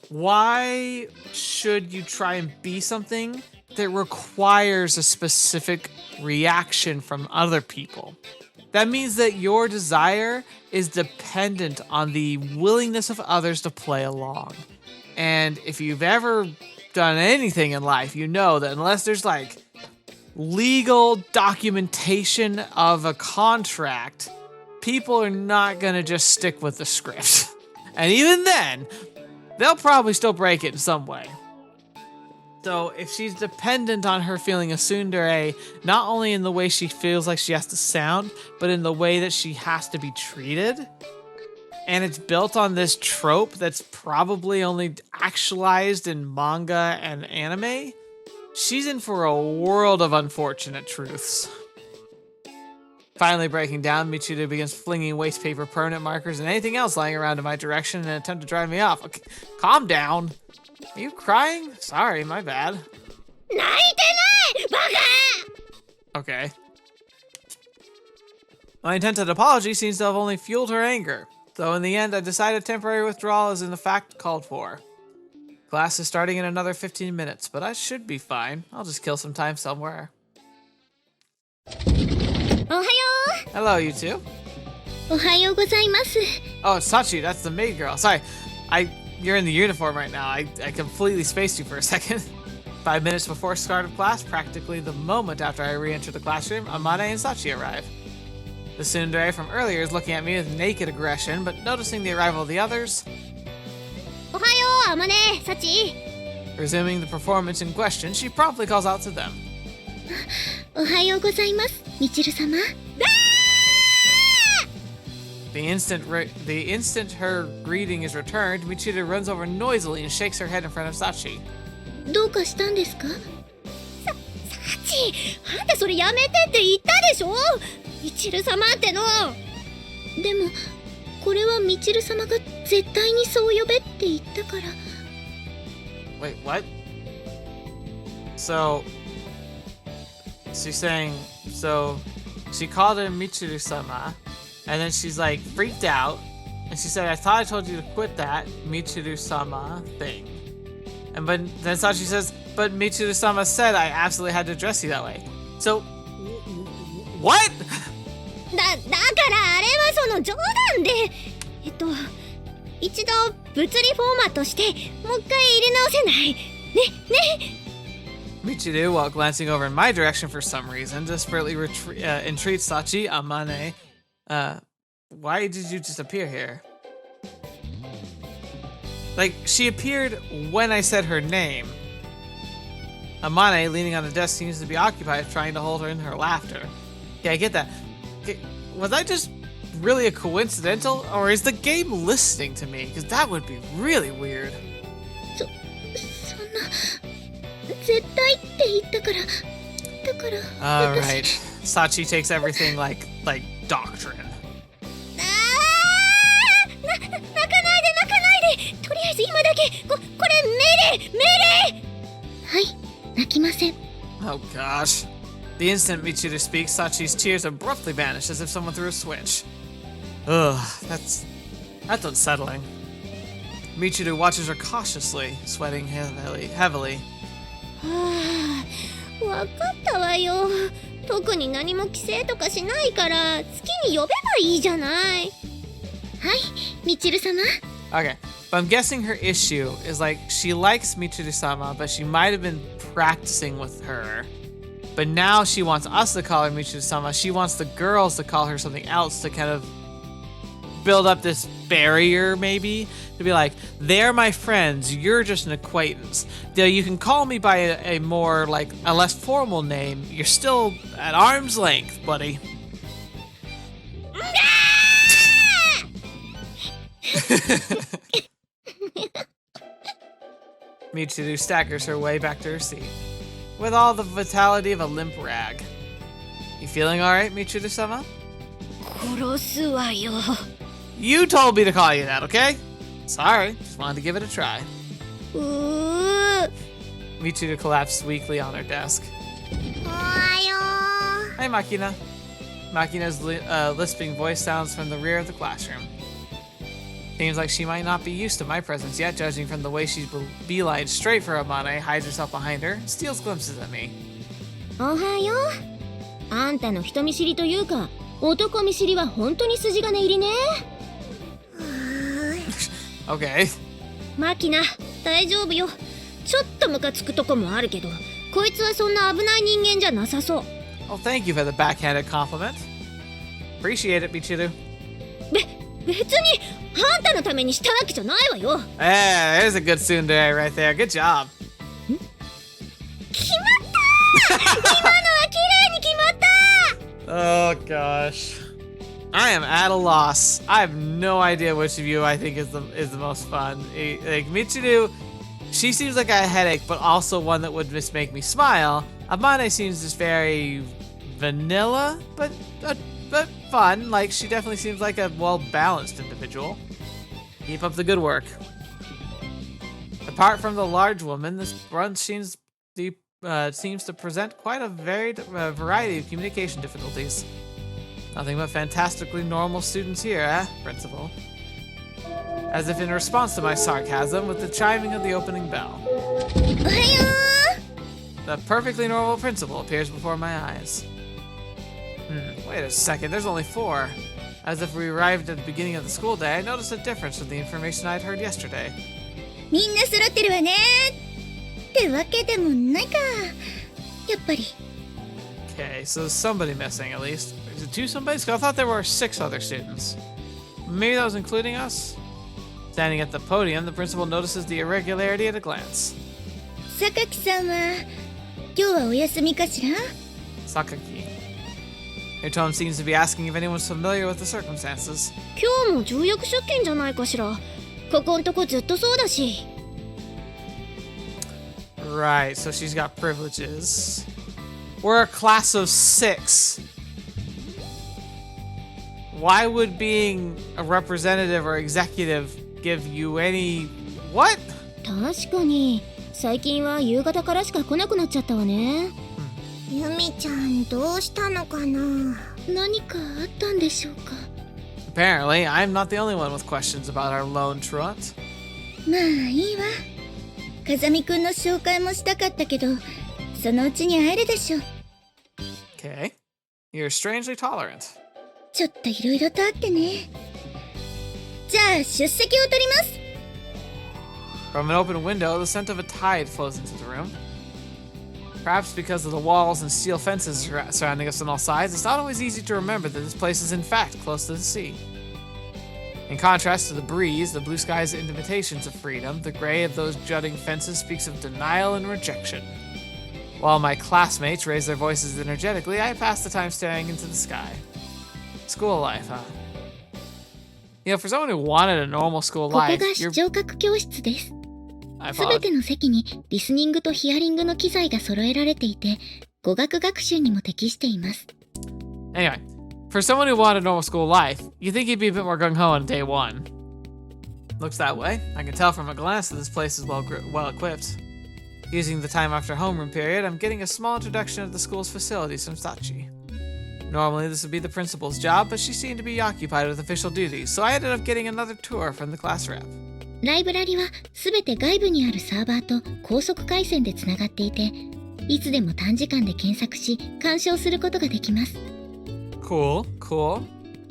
Why should you try and be something that requires a specific reaction from other people? That means that your desire is dependent on the willingness of others to play along. And if you've ever done anything in life, you know that unless there's like legal documentation of a contract, people are not gonna just stick with the script. And even then, they'll probably still break it in some way. So if she's dependent on her feeling a tsundere, not only in the way she feels like she has to sound, but in the way that she has to be treated, and it's built on this trope that's probably only actualized in manga and anime, she's in for a world of unfortunate truths. Finally breaking down, Michiru begins flinging waste paper, permanent markers, and anything else lying around in my direction in an attempt to drive me off. Okay, calm down. Are you crying? Sorry, my bad. 泣いてないバカ！ Okay. My attempted apology seems to have only fueled her anger, though in the end I decided temporary withdrawal is in the fact called for. Class is starting in another 15 minutes, but I should be fine. I'll just kill some time somewhere. Ohayo! Hello, you two. Ohayo gozaimasu. Oh, it's Sachi, that's the maid girl. Sorry, you're in the uniform right now. I completely spaced you for a second. 5 minutes before start of class, practically the moment after I re-enter the classroom, Amane and Sachi arrive. The tsundere from earlier is looking at me with naked aggression, but noticing the arrival of the others, Ohayo, Amane, Sachi. resuming the performance in question, she promptly calls out to them. Ohayo gozaimasu, Michiru-sama. The instant her greeting is returned, Michiru runs over noisily and shakes her head in front of Sachi. どうかしたんですか？サチ、あんたそれやめてって言ったでしょ？ミチル様っての。でもこれはミチル様が絶対にそう呼べって言ったから。Wait, what? So she's saying, so she called him Michiru-sama, and then she's like freaked out, and she said, I thought I told you to quit that Michiru-sama thing. And but then Sachi says, but Michiru-sama said I absolutely had to address you that way. So, what? だからあれはその冗談で、一度物理フォーマットしてもう一回入れ直せない？ね。Michiru, while glancing over in my direction for some reason, desperately entreats Sachi, Amane. Why did you just appear here? Like, she appeared when I said her name. Amane, leaning on the desk, seems to be occupied trying to hold her in her laughter. Yeah, I get that. Okay, was I just really a coincidental, or is the game listening to me? Because that would be really weird. そんな絶対って言ったから。だから。Alright. Sachi takes everything like doctrine. 泣かないで。とりあえず今だけこれ命令。はい、泣きません。 Oh gosh. The instant Michiru speaks, Sachi's tears abruptly vanish as if someone threw a switch. Ugh, that's unsettling. Michiru watches her cautiously, sweating heavily. はあ、わかったわよ。特に何も規制とかしないから好きに呼べばいいじゃない。はい、ミチル様。 Okay, but I'm guessing her issue is like she likes Michiru-sama, but she might have been practicing with her. But now she wants us to call her Michiru-sama. She wants the girls to call her something else to kind of build up this barrier, maybe. To be like, they're my friends, you're just an acquaintance. Though you can call me by a more, like, a less formal name, you're still at arm's length, buddy. Michiru staggers her way back to her seat, with all the vitality of a limp rag. You feeling alright, Michiru-sama? 殺すわよ。 You told me to call you that, okay? Sorry, just wanted to give it a try. うー。 Michiru collapsed weakly on her desk. おはよう。 Hi, Machina. Machina's lisping voice sounds from the rear of the classroom. Seems like she might not be used to my presence yet, judging from the way she's beelined straight for Amane, hides herself behind her, steals glimpses at me. おはよう。あんたの人見知りというか、男見知りは本当に筋金入りね。Okay. マキナ、大丈夫よ。ちょっとムカつくとこもあるけど、こいつはそんな危ない人間じゃなさそう。 Well, thank you for the backhanded compliment. Appreciate it, Michiru. 別にあんたのためにしたわけじゃないわよ。Hey, there's a good tsundere right there. Good job. 決まった今のは綺麗に決まった Oh gosh. I am at a loss. I have no idea which of you I think is the most fun. Like Michiru, she seems like a headache, but also one that would just make me smile. Amane seems just very vanilla, but fun. Like she definitely seems like a well-balanced individual. Keep up the good work. Apart from the large woman, this brunch seems to present quite a varied variety of communication difficulties. Nothing but fantastically normal students here, eh, Principal? As if in response to my sarcasm, with the chiming of the opening bell. The perfectly normal principal appears before my eyes. Wait a second, there's only 4. As if we arrived at the beginning of the school day, I noticed a difference from the information I'd heard yesterday. みんな揃ってるわねってわけでもないか。やっぱり。Okay, so there's somebody missing at least. Is it 2 somebody? 'Cause I thought there were 6 other students. Maybe that was including us? Standing at the podium, the principal notices the irregularity at a glance. 榊さんは今日はお休みかしら？ Sakaki. Her tone seems to be asking if anyone's familiar with the circumstances. 今日も重役出勤じゃないかしら。ここんとこずっとそうだし。Right, so she's got privileges. We're a class of 6. Why would being a representative or executive give you any... What? 確かに最近は夕方からしか来なくなっちゃったわね。ゆみちゃんどうしたのかな。何かあったんでしょうか。Apparently, I'm not the only one with questions about our lone truant. まあいいわ。風見くんの紹介もしたかったけど、そのうちに会えるでしょ。Okay. You're strangely tolerant. ちょっといろいろとあってね。じゃあ出席を取ります。From an open window, the scent of a tide flows into the room. Perhaps because of the walls and steel fences surrounding us on all sides, it's not always easy to remember that this place is in fact close to the sea. In contrast to the breeze, the blue sky's invitations of freedom, the gray of those jutting fences speaks of denial and rejection. While my classmates raise their voices energetically, I pass the time staring into the sky. School life, huh? You know, for someone who wanted a normal school ここ life, が視聴覚教室です。 I すべ apologize. ての席にリスニングとヒアリングの機材が揃えられていて、語学学習にも適しています。 Anyway, for someone who wanted a normal school life, you think he'd be a bit more gung-ho on day 1. Looks that way. I can tell from a glance that this place is well equipped. Using the time after homeroom period, I'm getting a small introduction of the school's facilities from Sachi. Normally, this would be the principal's job, but she seemed to be occupied with official duties, so I ended up getting another tour from the class rep. ライブラリはすべて外部にあるサーバーと高速回線でつながっていて、いつでも短時間で検索し、鑑賞することができます。Cool, cool.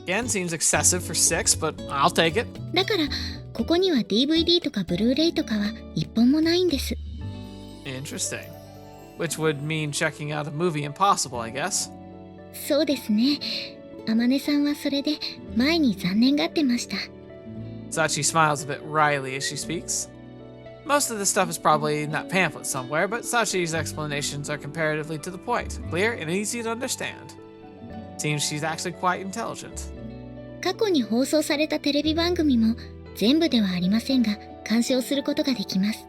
Again, seems excessive for 6, but I'll take it. だから、ここには DVD とかブルーレイとかは一本もないんです。Interesting. Which would mean checking out a movie impossible, I guess. そうですね。あまねさんはそれで前に残念がってました。Sachi smiles a bit wryly as she speaks. Most of this stuff is probably in that pamphlet somewhere, but Sachi's explanations are comparatively to the point, clear and easy to understand. Seems she's actually quite intelligent. 過去に放送されたテレビ番組も全部ではありませんが、鑑賞することができます。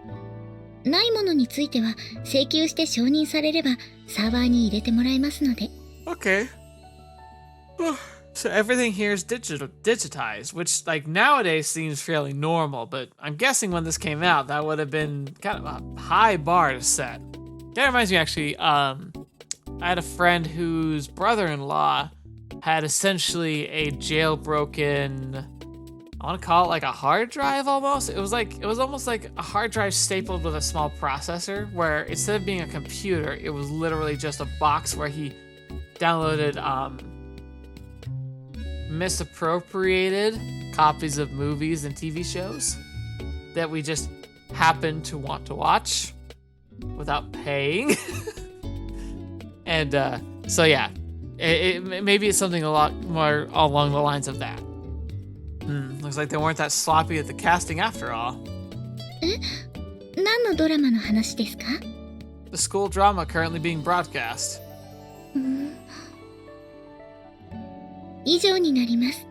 ないものについては請求して承認されればサーバーに入れてもらえますので。Okay. So everything here is digitized, which like nowadays seems fairly normal, but I'm guessing when this came out, that would have been kind of a high bar to set. That reminds me actually, I had a friend whose brother-in-law had essentially a jailbroken, I want to call it like a hard drive almost. It was almost like a hard drive stapled with a small processor, where instead of being a computer, it was literally just a box where he downloaded misappropriated copies of movies and TV shows that we just happened to want to watch without paying. And so yeah, maybe it's something a lot more along the lines of that. Looks like they weren't that sloppy at the casting after all. 何のドラマの話ですか？ The school drama currently being broadcast. 以上になります。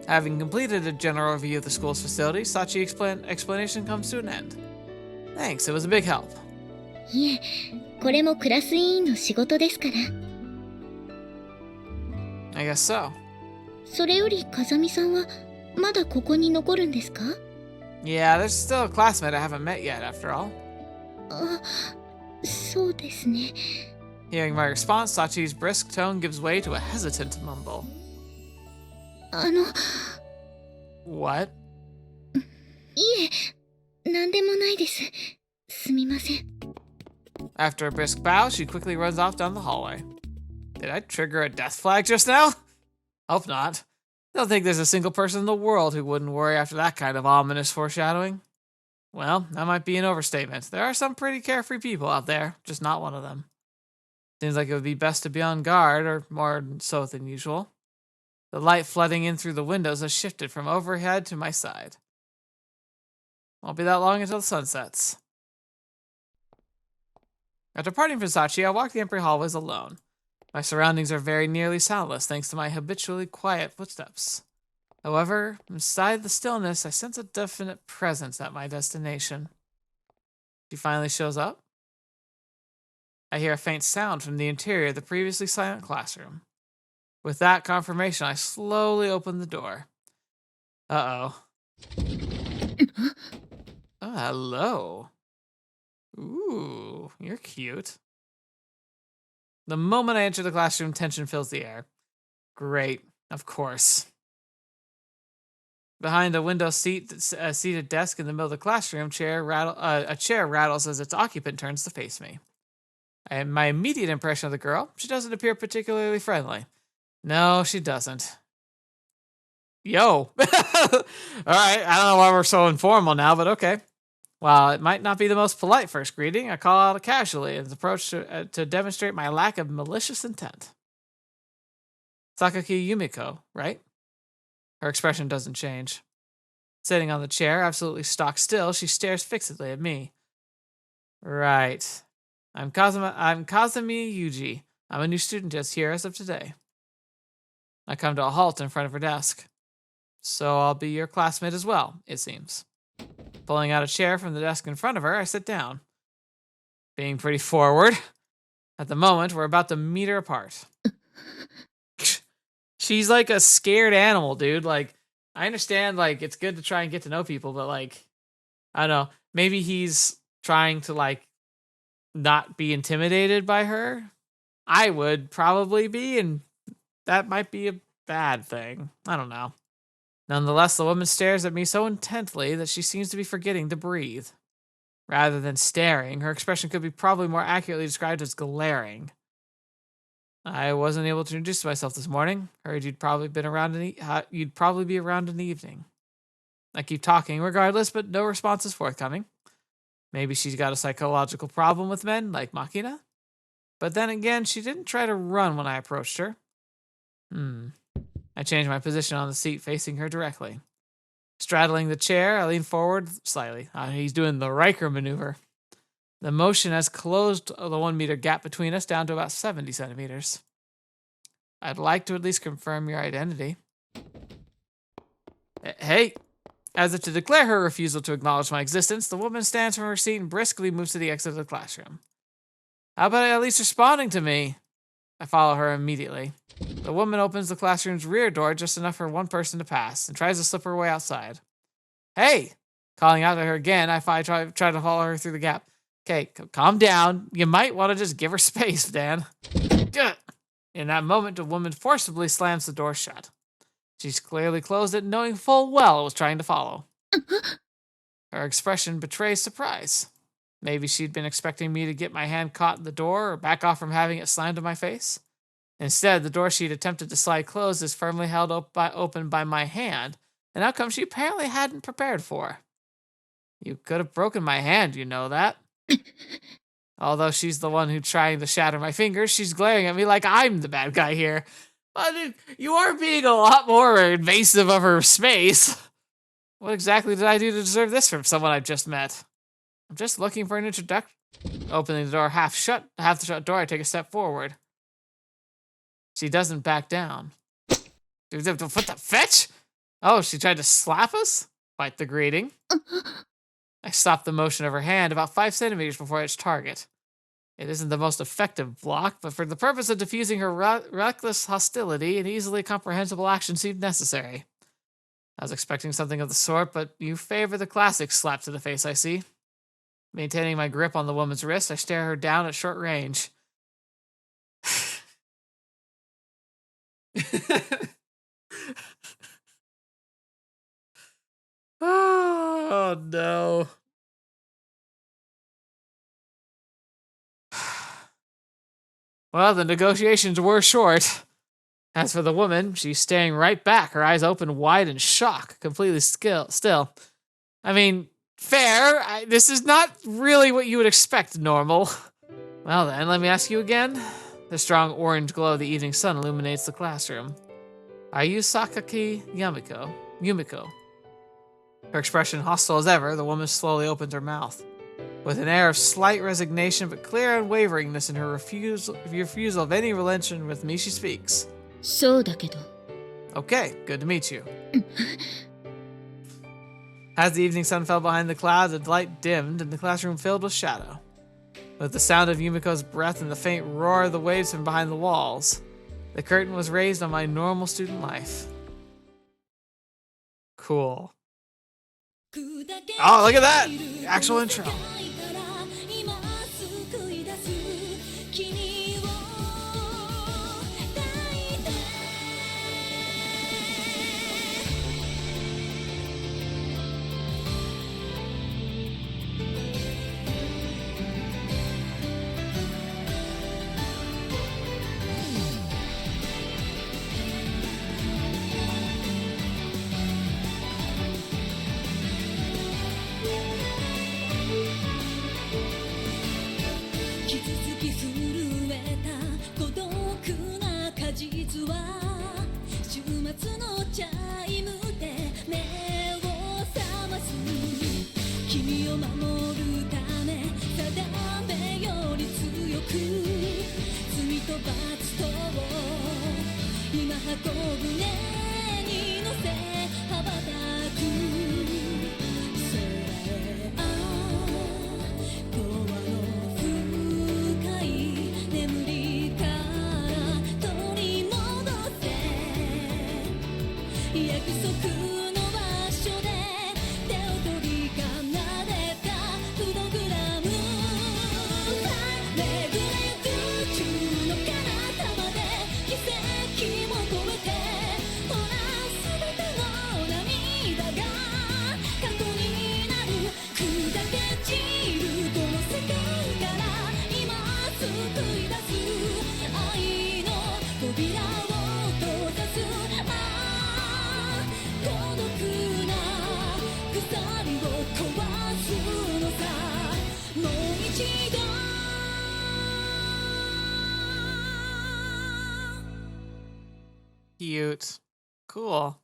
Having completed a general review of the school's facilities, Sachi's explanation comes to an end. Thanks, it was a big help. いえ、これもクラス委員の仕事ですから。 I guess so. それより風見さんはまだここに残るんですか？ Yeah, there's still a classmate I haven't met yet, after all. あ、そうですね。 Hearing my response, Sachi's brisk tone gives way to a hesitant mumble. What? いえ、なんでもないです。すみません。 After a brisk bow, she quickly runs off down the hallway. Did I trigger a death flag just now? Hope not. I don't think there's a single person in the world who wouldn't worry after that kind of ominous foreshadowing. Well, that might be an overstatement. There are some pretty carefree people out there, just not one of them. Seems like it would be best to be on guard, or more so than usual. The light flooding in through the windows has shifted from overhead to my side. Won't be that long until the sun sets. After parting from Sachi, I walk the empty hallways alone. My surroundings are very nearly soundless thanks to my habitually quiet footsteps. However, inside the stillness, I sense a definite presence at my destination. She finally shows up. I hear a faint sound from the interior of the previously silent classroom. With that confirmation, I slowly open the door. Uh-oh. Oh, hello. Ooh, you're cute. The moment I enter the classroom, tension fills the air. Great, of course. Behind a window seated desk in the middle of the classroom, a chair rattles as its occupant turns to face me. My immediate impression of the girl, she doesn't appear particularly friendly. No, she doesn't. Yo! Alright, I don't know why we're so informal now, but okay. While it might not be the most polite first greeting, I call out casually in its approach to demonstrate my lack of malicious intent. Sakaki Yumiko, right? Her expression doesn't change. Sitting on the chair, absolutely stock still, she stares fixedly at me. Right. I'm Kazama Yuuji. I'm a new student just here as of today. I come to a halt in front of her desk. So I'll be your classmate as well, it seems. Pulling out a chair from the desk in front of her, I sit down. Being pretty forward. At the moment, we're about to meter apart. She's like a scared animal, dude. Like, I understand, like, it's good to try and get to know people, but, like, I don't know. Maybe he's trying to, like, not be intimidated by her. I would probably be, and that might be a bad thing. I don't know. Nonetheless, the woman stares at me so intently that she seems to be forgetting to breathe. Rather than staring, her expression could be probably more accurately described as glaring. I wasn't able to introduce myself this morning. Heard you'd probably be around in the evening. I keep talking regardless, but no response is forthcoming. Maybe she's got a psychological problem with men, like Machina? But then again, she didn't try to run when I approached her. I changed my position on the seat, facing her directly. Straddling the chair, I lean forward slightly. He's doing the Riker maneuver. The motion has closed the 1 meter gap between us down to about 70 centimeters. I'd like to at least confirm your identity. Hey! As if to declare her refusal to acknowledge my existence, the woman stands from her seat and briskly moves to the exit of the classroom. How about at least responding to me? I follow her immediately. The woman opens the classroom's rear door just enough for one person to pass and tries to slip her way outside. Hey! Calling out to her again, I try to follow her through the gap. Okay, calm down. You might want to just give her space, Dan. In that moment, the woman forcibly slams the door shut. She's clearly closed it, knowing full well it was trying to follow. Her expression betrays surprise. Maybe she'd been expecting me to get my hand caught in the door or back off from having it slammed in my face. Instead, the door she'd attempted to slide closed is firmly held open by my hand, an outcome she apparently hadn't prepared for. You could have broken my hand, you know that. Although she's the one who's trying to shatter my fingers, she's glaring at me like I'm the bad guy here. But you are being a lot more invasive of her space. What exactly did I do to deserve this from someone I've just met? I'm just looking for an introduction. Opening the door half the shut door, I take a step forward. She doesn't back down. What the fetch? Oh, she tried to slap us? Quite the greeting. I stop the motion of her hand about 5 centimeters before its target. It isn't the most effective block, but for the purpose of diffusing her reckless hostility, an easily comprehensible action seemed necessary. I was expecting something of the sort, but you favor the classic slap to the face, I see. Maintaining my grip on the woman's wrist, I stare her down at short range. Oh no. Well, the negotiations were short. As for the woman, she's staring right back, her eyes open wide in shock, completely still. I mean, fair. This is not really what you would expect normal. Well then, let me ask you again. The strong orange glow of the evening sun illuminates the classroom. Are you Sakaki Yumiko? Her expression hostile as ever, the woman slowly opens her mouth. With an air of slight resignation but clear unwaveringness in her refusal of any relation with me, she speaks. そうだけど。 Okay, good to meet you. As the evening sun fell behind the clouds, the light dimmed and the classroom filled with shadow. With the sound of Yumiko's breath and the faint roar of the waves from behind the walls, the curtain was raised on my normal student life. Cool. Oh, look at that! The actual intro. Cute. Cool.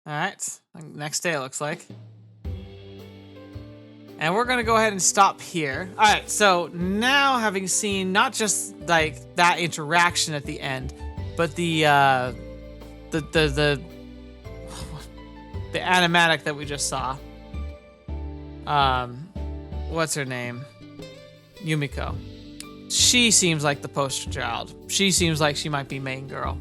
Alright, next day it looks like. And we're gonna go ahead and stop here. Alright, so now having seen not just like that interaction at the end, but the animatic that we just saw. What's her name? Yumiko. She seems like the poster child. She seems like she might be main girl.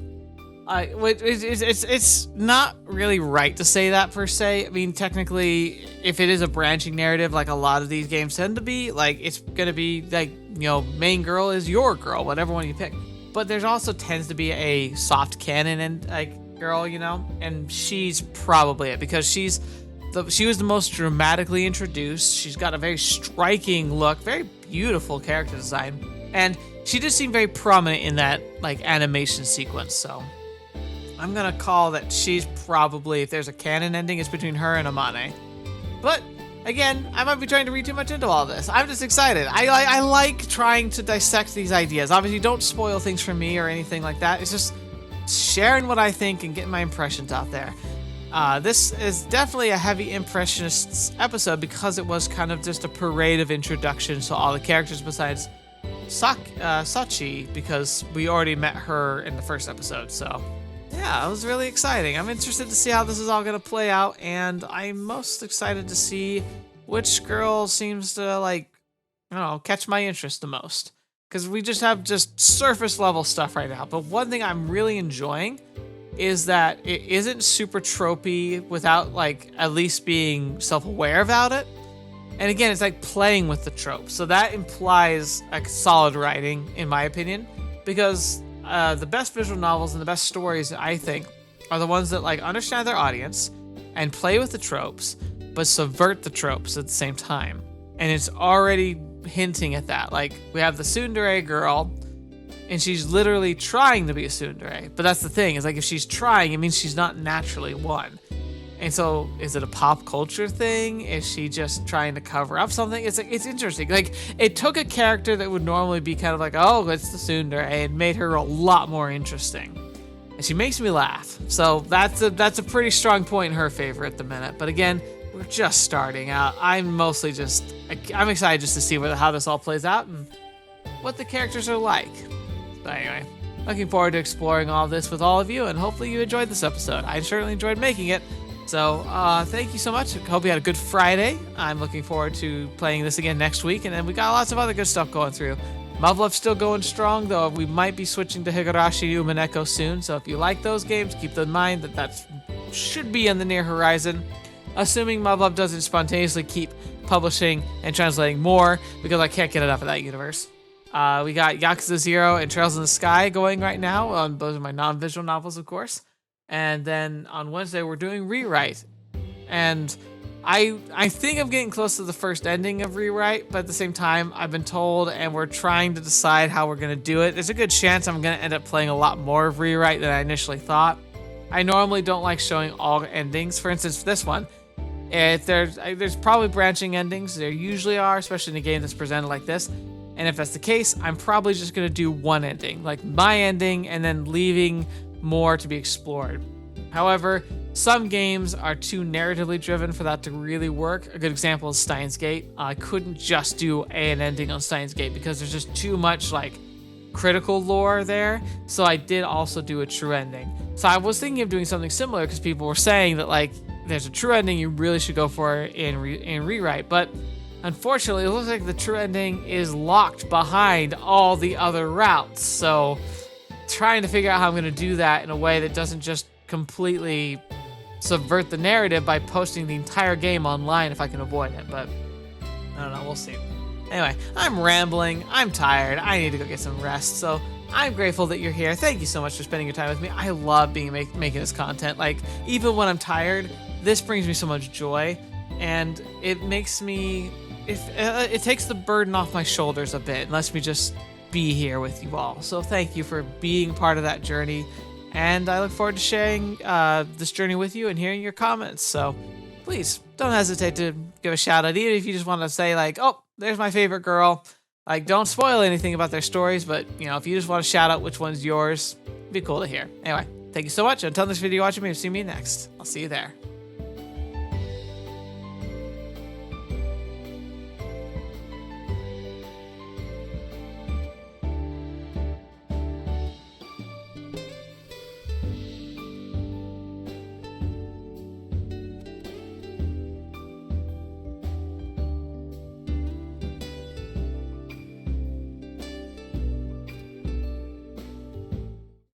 It's not really right to say that per se. I mean, technically, if it is a branching narrative, like a lot of these games tend to be, like it's gonna be like, you know, main girl is your girl, whatever one you pick. But there's also tends to be a soft canon and like girl, you know, and she's probably it because she was the most dramatically introduced. She's got a very striking look, very beautiful character design, and she just seemed very prominent in that like animation sequence. So I'm gonna call that she's probably, if there's a canon ending, it's between her and Amane. But again, I might be trying to read too much into all this. I'm just excited. I like trying to dissect these ideas. Obviously, don't spoil things for me or anything like that. It's just sharing what I think and getting my impressions out there. This is definitely a heavy impressionists episode because it was kind of just a parade of introductions to all the characters besides Sachi, because we already met her in the first episode. So yeah, it was really exciting. I'm interested to see how this is all going to play out, and I'm most excited to see which girl seems to, like, I don't know, catch my interest the most. Because we just have just surface level stuff right now. But one thing I'm really enjoying is that it isn't super tropey without, like, at least being self-aware about it. And again, it's like playing with the tropes. So that implies like solid writing, in my opinion, because the best visual novels and the best stories, I think, are the ones that like understand their audience and play with the tropes, but subvert the tropes at the same time. And it's already hinting at that. Like, we have the tsundere girl, and she's literally trying to be a tsundere. But that's the thing, is like, if she's trying, it means she's not naturally one. And so, is it a pop culture thing? Is she just trying to cover up something? It's like, it's interesting. Like, it took a character that would normally be kind of like, oh, it's the tsundere, and made her a lot more interesting. And she makes me laugh. So that's a pretty strong point in her favor at the minute. But again, we're just starting out. I'm excited just to see how this all plays out and what the characters are like. So anyway, looking forward to exploring all of this with all of you, and hopefully you enjoyed this episode. I certainly enjoyed making it. So thank you so much. I hope you had a good Friday. I'm looking forward to playing this again next week, and then we got lots of other good stuff going through. Muv-Luff's still going strong, though we might be switching to Higurashi Umineko soon, so if you like those games, keep in mind that should be in the near horizon, assuming Muv-Luff doesn't spontaneously keep publishing and translating more, because I can't get enough of that universe. We got Yakuza 0 and Trails in the Sky going right now. Those are my non-visual novels, of course. And then on Wednesday, we're doing Rewrite. And I think I'm getting close to the first ending of Rewrite, but at the same time, I've been told, and we're trying to decide how we're going to do it. There's a good chance I'm going to end up playing a lot more of Rewrite than I initially thought. I normally don't like showing all endings. For instance, this one, there's probably branching endings. There usually are, especially in a game that's presented like this. And if that's the case, I'm probably just going to do one ending, like my ending, and then leaving more to be explored. However, some games are too narratively driven for that to really work. A good example is Steins Gate. I couldn't just do an ending on Steins Gate because there's just too much like critical lore there. So I did also do a true ending. So I was thinking of doing something similar because people were saying that like there's a true ending you really should go for in Rewrite, but unfortunately it looks like the true ending is locked behind all the other routes. So trying to figure out how I'm going to do that in a way that doesn't just completely subvert the narrative by posting the entire game online if I can avoid it, but I don't know, we'll see. Anyway, I'm rambling, I'm tired, I need to go get some rest, so I'm grateful that you're here. Thank you so much for spending your time with me. I love making this content. Like, even when I'm tired, this brings me so much joy, and it makes me, it takes the burden off my shoulders a bit and lets me just be here with you all. So thank you for being part of that journey, and I look forward to sharing this journey with you and hearing your comments. So please don't hesitate to give a shout out, even if you just want to say like, oh, there's my favorite girl. Like, don't spoil anything about their stories, but you know, if you just want to shout out which one's yours, it'd be cool to hear. Anyway, thank you so much. Until this video, watching me, see me next. I'll see you there.